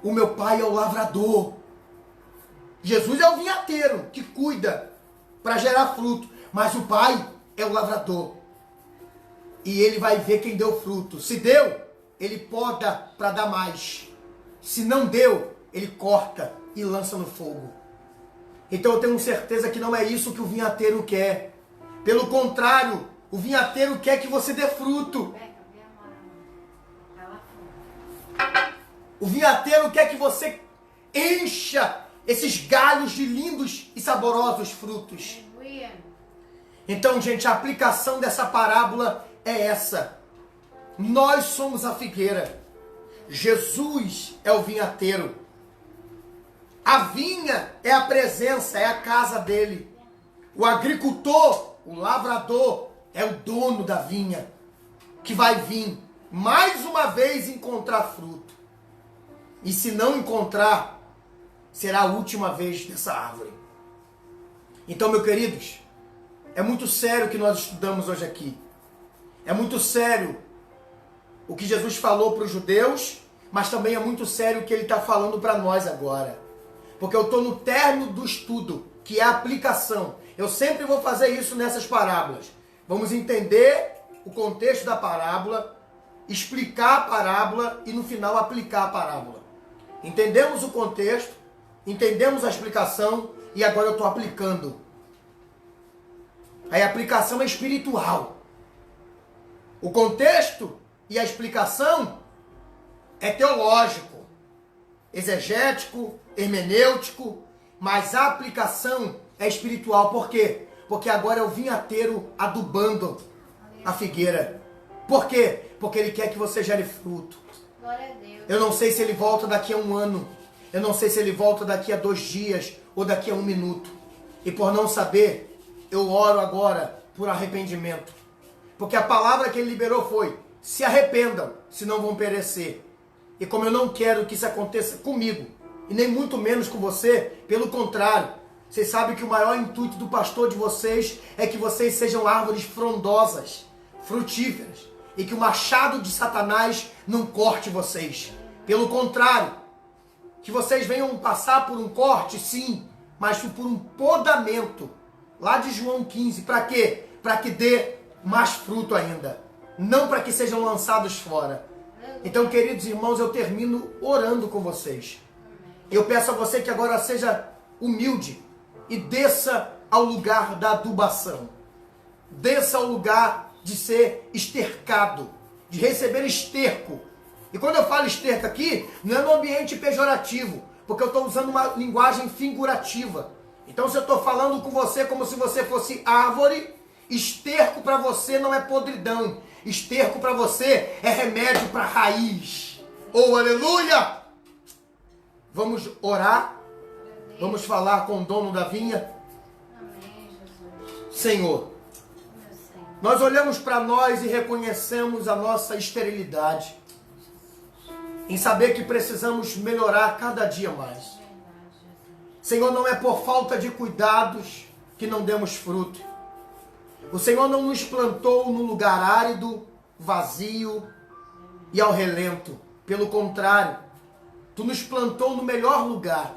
O meu pai é o lavrador. Jesus é o vinhateiro que cuida para gerar fruto. Mas o pai é o lavrador. E ele vai ver quem deu fruto. Se deu, ele poda para dar mais. Se não deu, ele corta e lança no fogo. Então eu tenho certeza que não é isso que o vinhateiro quer. Pelo contrário, o vinhateiro quer que você dê fruto. O vinhateiro quer que você encha esses galhos de lindos e saborosos frutos. Aleluia. Então, gente, a aplicação dessa parábola é essa. Nós somos a figueira. Jesus é o vinhateiro. A vinha é a presença, é a casa dele. O agricultor, o lavrador, é o dono da vinha, que vai vir mais uma vez encontrar fruto. E se não encontrar, será a última vez dessa árvore. Então, meus queridos, é muito sério o que nós estudamos hoje aqui. É muito sério o que Jesus falou para os judeus, mas também é muito sério o que ele está falando para nós agora. Porque eu estou no término do estudo, que é a aplicação. Eu sempre vou fazer isso nessas parábolas. Vamos entender o contexto da parábola, explicar a parábola e no final aplicar a parábola. Entendemos o contexto, entendemos a explicação e agora eu estou aplicando. Aí a aplicação é espiritual. O contexto e a explicação é teológico, exegético, hermenêutico, mas a aplicação é espiritual. Por quê? Porque agora é o vinhateiro adubando a figueira. Por quê? Porque ele quer que você gere fruto. Glória a Deus. Eu não sei se ele volta daqui a 1 ano. Eu não sei se ele volta daqui a 2 dias ou daqui a 1 minuto. E por não saber, eu oro agora por arrependimento. Porque a palavra que ele liberou foi: se arrependam, senão vão perecer. E como eu não quero que isso aconteça comigo, e nem muito menos com você, pelo contrário, vocês sabem que o maior intuito do pastor de vocês é que vocês sejam árvores frondosas, frutíferas, e que o machado de Satanás não corte vocês. Pelo contrário, que vocês venham passar por um corte, sim, mas por um podamento. Lá de João 15, para quê? Para que dê mais fruto ainda. Não para que sejam lançados fora. Então, queridos irmãos, eu termino orando com vocês. Eu peço a você que agora seja humilde e desça ao lugar da adubação. Desça ao lugar de ser estercado, de receber esterco. E quando eu falo esterco aqui, não é no ambiente pejorativo, porque eu estou usando uma linguagem figurativa. Então, se eu estou falando com você como se você fosse árvore, esterco para você não é podridão. Esterco para você é remédio para raiz. Oh, aleluia! Vamos orar? Vamos falar com o dono da vinha? Amém, Jesus. Senhor, Meu Senhor. nós olhamos para nós e reconhecemos a nossa esterilidade. Em saber que precisamos melhorar cada dia mais. Verdade, Jesus. Senhor, não é por falta de cuidados que não demos fruto. O Senhor não nos plantou no lugar árido, vazio e ao relento. Pelo contrário, Tu nos plantou no melhor lugar.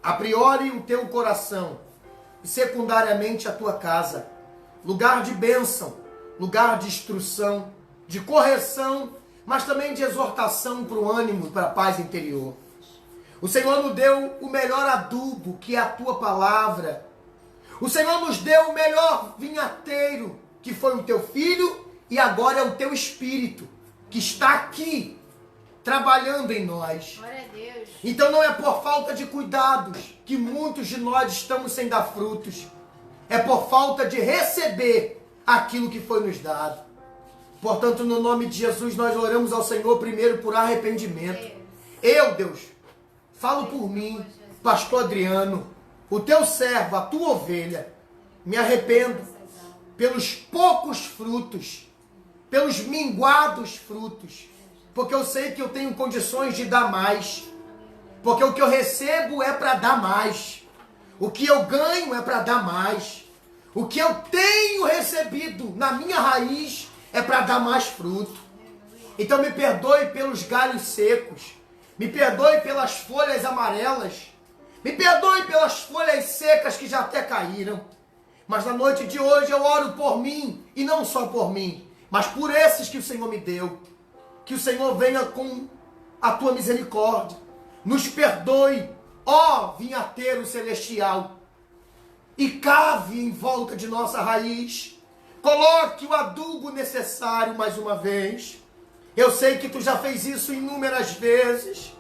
A priori, o Teu coração. E secundariamente, a Tua casa. Lugar de bênção, lugar de instrução, de correção, mas também de exortação para o ânimo e para a paz interior. O Senhor nos deu o melhor adubo, que é a Tua palavra. O Senhor nos deu o melhor vinhateiro, que foi o Teu Filho, e agora é o Teu Espírito, que está aqui, trabalhando em nós. Glória a Deus. Então não é por falta de cuidados que muitos de nós estamos sem dar frutos. É por falta de receber aquilo que foi nos dado. Portanto, no nome de Jesus, nós oramos ao Senhor primeiro por arrependimento. Eu, Deus, falo por mim, pastor Adriano, o teu servo, a tua ovelha, me arrependo pelos poucos frutos, pelos minguados frutos, porque eu sei que eu tenho condições de dar mais, porque o que eu recebo é para dar mais, o que eu ganho é para dar mais, o que eu tenho recebido na minha raiz é para dar mais fruto. Então me perdoe pelos galhos secos, me perdoe pelas folhas amarelas, me perdoe pelas folhas secas que já até caíram. Mas na noite de hoje eu oro por mim, e não só por mim, mas por esses que o Senhor me deu. Que o Senhor venha com a tua misericórdia, nos perdoe, ó vinhateiro celestial, e cave em volta de nossa raiz, coloque o adubo necessário mais uma vez. Eu sei que tu já fez isso inúmeras vezes,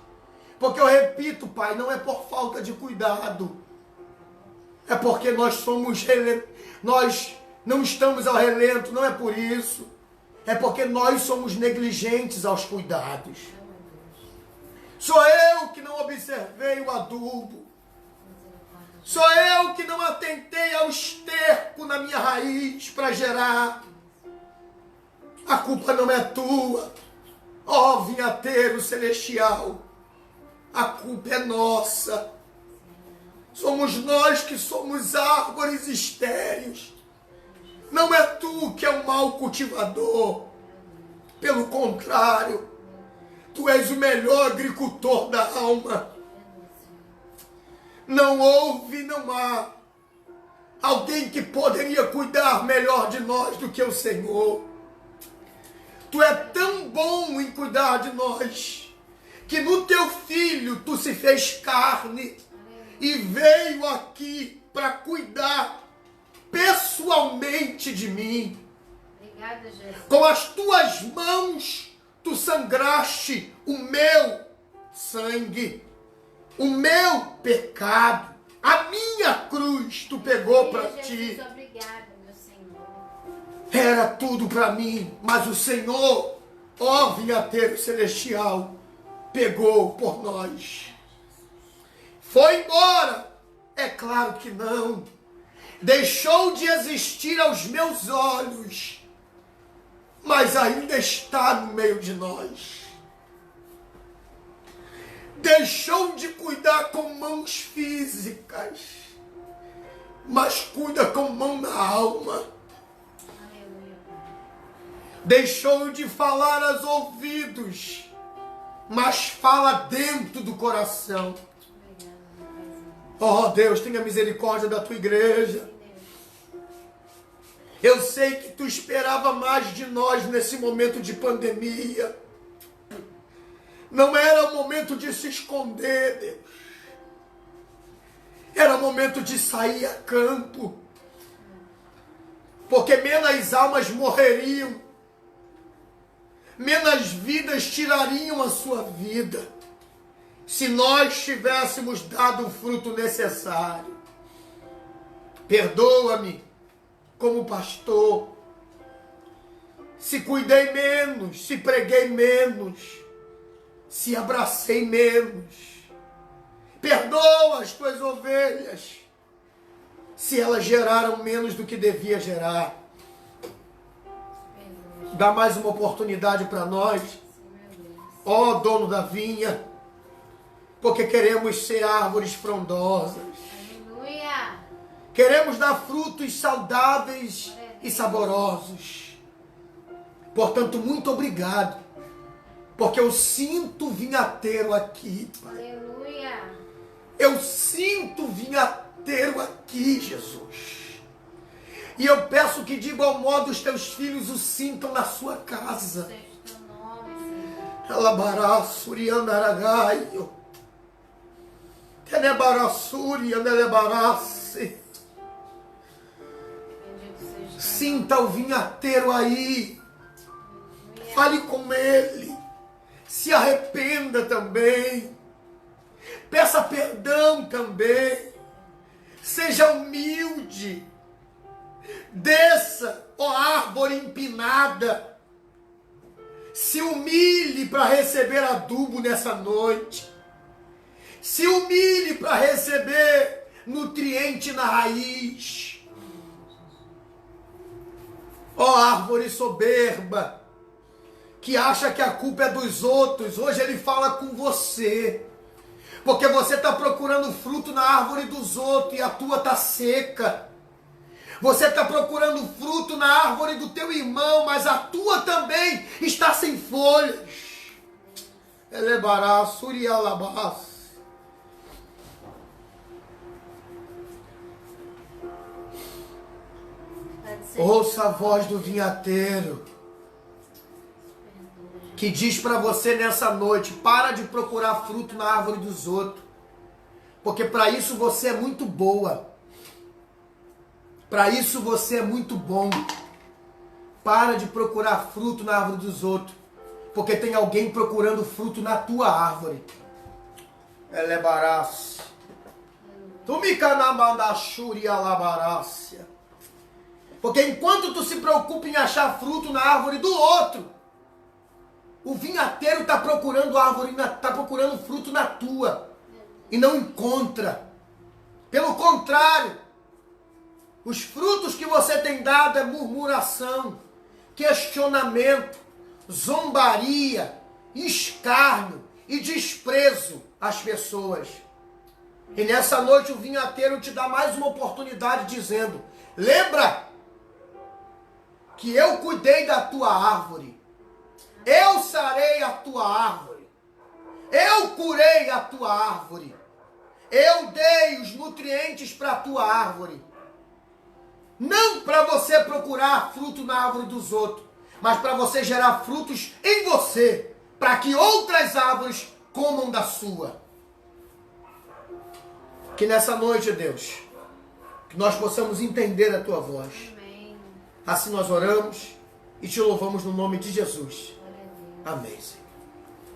porque eu repito, Pai, não é por falta de cuidado, é porque nós não estamos ao relento, não é por isso, é porque nós somos negligentes aos cuidados. Sou eu que não observei o adubo, sou eu que não atentei ao esterco na minha raiz para gerar. A culpa não é tua, ó vinhateiro celestial, a culpa é nossa. Somos nós que somos árvores estéreis. Não é tu que é o mau cultivador. Pelo contrário, tu és o melhor agricultor da alma. Não houve, não há alguém que poderia cuidar melhor de nós do que o Senhor. Tu é tão bom em cuidar de nós, que no teu Filho tu se fez carne e veio aqui para cuidar pessoalmente de mim. Obrigada, Jesus. Com as tuas mãos tu sangraste o meu sangue, o meu pecado, a minha cruz tu pegou para ti. Jesus, obrigada, meu Senhor. Era tudo para mim, mas o Senhor, ó vinhateiro celestial, pegou por nós. Foi embora? É claro que não. Deixou de existir aos meus olhos, mas ainda está no meio de nós. Deixou de cuidar com mãos físicas, mas cuida com mão na alma. Aleluia. Deixou de falar aos ouvidos, mas fala dentro do coração. Oh Deus, tenha misericórdia da tua igreja. Eu sei que tu esperava mais de nós nesse momento de pandemia. Não era o momento de se esconder, Deus. Era o momento de sair a campo. Porque menos almas morreriam. Menos vidas tirariam a sua vida. Se nós tivéssemos dado o fruto necessário. Perdoa-me, como pastor, se cuidei menos, se preguei menos, se abracei menos. Perdoa as tuas ovelhas, se elas geraram menos do que devia gerar. Dá mais uma oportunidade para nós, ó dono da vinha, porque queremos ser árvores frondosas. Aleluia. Queremos dar frutos saudáveis e saborosos. Portanto, muito obrigado, porque eu sinto vinhateiro aqui, Pai. Aleluia. Eu sinto vinhateiro aqui, Jesus. E eu peço que de igual modo os teus filhos o sintam na sua casa. Seja o teu nome, Senhor. Alabaraçuri andaragaio. Tenebaraçuri andelebarace. Bendito seja o teu Sinta o vinhateiro aí. nome. Fale com ele. Se arrependa também. Peça perdão também. Seja humilde. Desça, ó árvore empinada. Se humilhe para receber adubo nessa noite. Se humilhe para receber nutriente na raiz. Ó árvore soberba, que acha que a culpa é dos outros, hoje ele fala com você. Porque você está procurando fruto na árvore dos outros e a tua está seca. Você está procurando fruto na árvore do teu irmão, mas a tua também está sem folhas. Elebará, surialabás. Ouça a voz do vinhateiro, que diz para você nessa noite: para de procurar fruto na árvore dos outros, porque para isso você é muito boa, para isso você é muito bom. Para de procurar fruto na árvore dos outros, porque tem alguém procurando fruto na tua árvore. Elebarás. Tu me canamandachuri alabarácia. Porque enquanto tu se preocupa em achar fruto na árvore do outro, o vinhateiro está procurando árvore, está procurando fruto na tua e não encontra. Pelo contrário, os frutos que você tem dado é murmuração, questionamento, zombaria, escárnio e desprezo às pessoas. E nessa noite o vinhateiro te dá mais uma oportunidade dizendo: lembra que eu cuidei da tua árvore, eu sarei a tua árvore, eu curei a tua árvore, eu dei os nutrientes para a tua árvore. Não para você procurar fruto na árvore dos outros, mas para você gerar frutos em você, para que outras árvores comam da sua. Que nessa noite, Deus, que nós possamos entender a tua voz. Amém. Assim nós oramos e te louvamos no nome de Jesus. Glória a Deus. Amém, Senhor.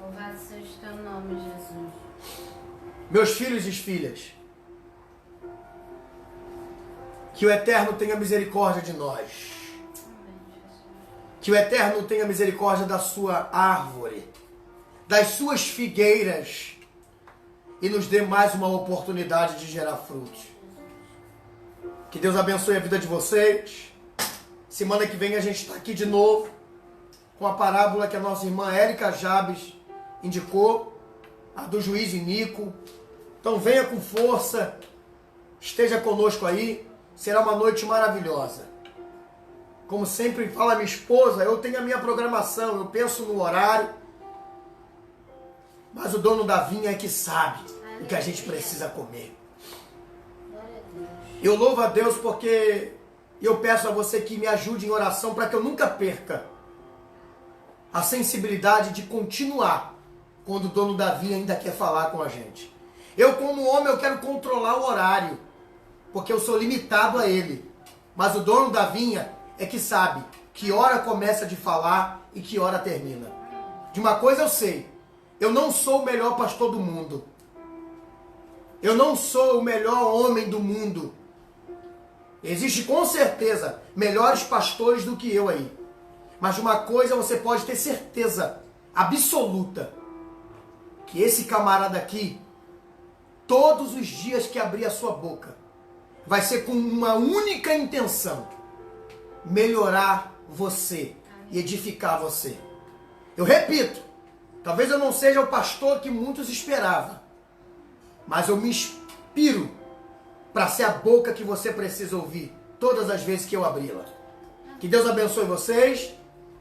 Louvado seja o teu nome, Jesus. Meus filhos e filhas, que o Eterno tenha misericórdia de nós. Amém, Jesus. Que o Eterno tenha misericórdia da sua árvore, das suas figueiras, e nos dê mais uma oportunidade de gerar frutos. Que Deus abençoe a vida de vocês. Semana que vem a gente está aqui de novo com a parábola que a nossa irmã Érica Jabes indicou, a do juiz Inico. Então venha com força, esteja conosco aí, será uma noite maravilhosa. Como sempre fala minha esposa, eu tenho a minha programação, eu penso no horário, mas o dono da vinha é que sabe o que a gente precisa comer. Glória a Deus. Eu louvo a Deus porque eu peço a você que me ajude em oração para que eu nunca perca a sensibilidade de continuar quando o dono da vinha ainda quer falar com a gente. Eu, como homem, eu quero controlar o horário, porque eu sou limitado a ele. Mas o dono da vinha é que sabe que hora começa de falar e que hora termina. De uma coisa eu sei, eu não sou o melhor pastor do mundo. Eu não sou o melhor homem do mundo. Existe com certeza melhores pastores do que eu aí. Mas de uma coisa você pode ter certeza absoluta, que esse camarada aqui, todos os dias que abrir a sua boca, vai ser com uma única intenção: melhorar você e edificar você. Eu repito, talvez eu não seja o pastor que muitos esperavam, mas eu me inspiro para ser a boca que você precisa ouvir todas as vezes que eu abri-la. Que Deus abençoe vocês.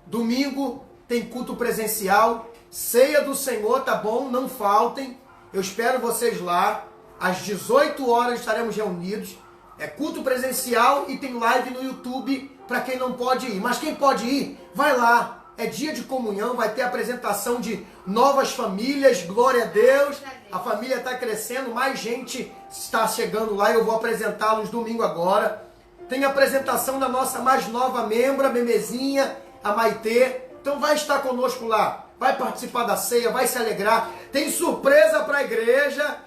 Domingo tem culto presencial, ceia do Senhor, tá bom? Não faltem. Eu espero vocês lá. Às 18 horas estaremos reunidos. É culto presencial e tem live no YouTube para quem não pode ir. Mas quem pode ir, vai lá. É dia de comunhão, vai ter apresentação de novas famílias, glória a Deus. A família está crescendo, mais gente está chegando lá e eu vou apresentá-los domingo agora. Tem apresentação da nossa mais nova membra, Memezinha, a Maitê. Então vai estar conosco lá, vai participar da ceia, vai se alegrar. Tem surpresa para a igreja,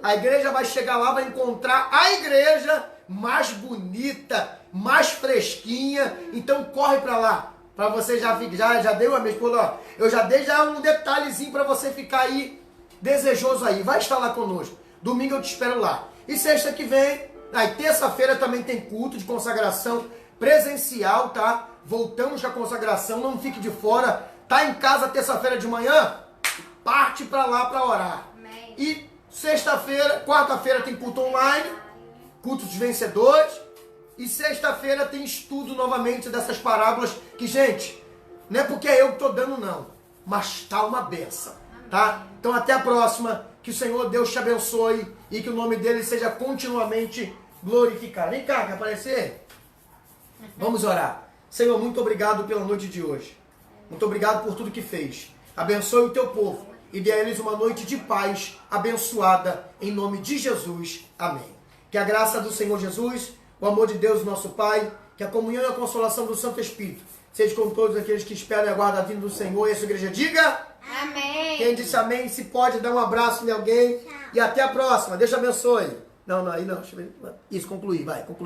a igreja vai chegar lá, vai encontrar a igreja mais bonita, mais fresquinha. Então corre para lá. Para você já deu a minha esposa, ó, eu já dei já um detalhezinho para você ficar aí desejoso aí. Vai estar lá conosco. Domingo eu te espero lá. E sexta que vem, aí terça-feira também tem culto de consagração presencial, tá? Voltamos com a consagração, não fique de fora. Tá em casa terça-feira de manhã? Parte para lá para orar. Amém. E sexta-feira, quarta-feira tem culto online, culto dos vencedores. E sexta-feira tem estudo novamente dessas parábolas que, gente, não é porque é eu que estou dando não, mas está uma benção, tá? Então até a próxima, que o Senhor Deus te abençoe e que o nome dele seja continuamente glorificado. Vem cá, quer aparecer? Vamos orar. Senhor, muito obrigado pela noite de hoje. Muito obrigado por tudo que fez. Abençoe o teu povo e dê a eles uma noite de paz abençoada em nome de Jesus. Amém. Que a graça do Senhor Jesus, o amor de Deus, nosso Pai, que a comunhão e a consolação do Santo Espírito seja com todos aqueles que esperam e aguardam a vinda do Senhor. E essa igreja diga Amém. Quem disse amém, se pode dar um abraço em alguém. E até a próxima. Deus te abençoe. Não, aí não. Deixa eu ver. Isso, concluir. Vai, concluir.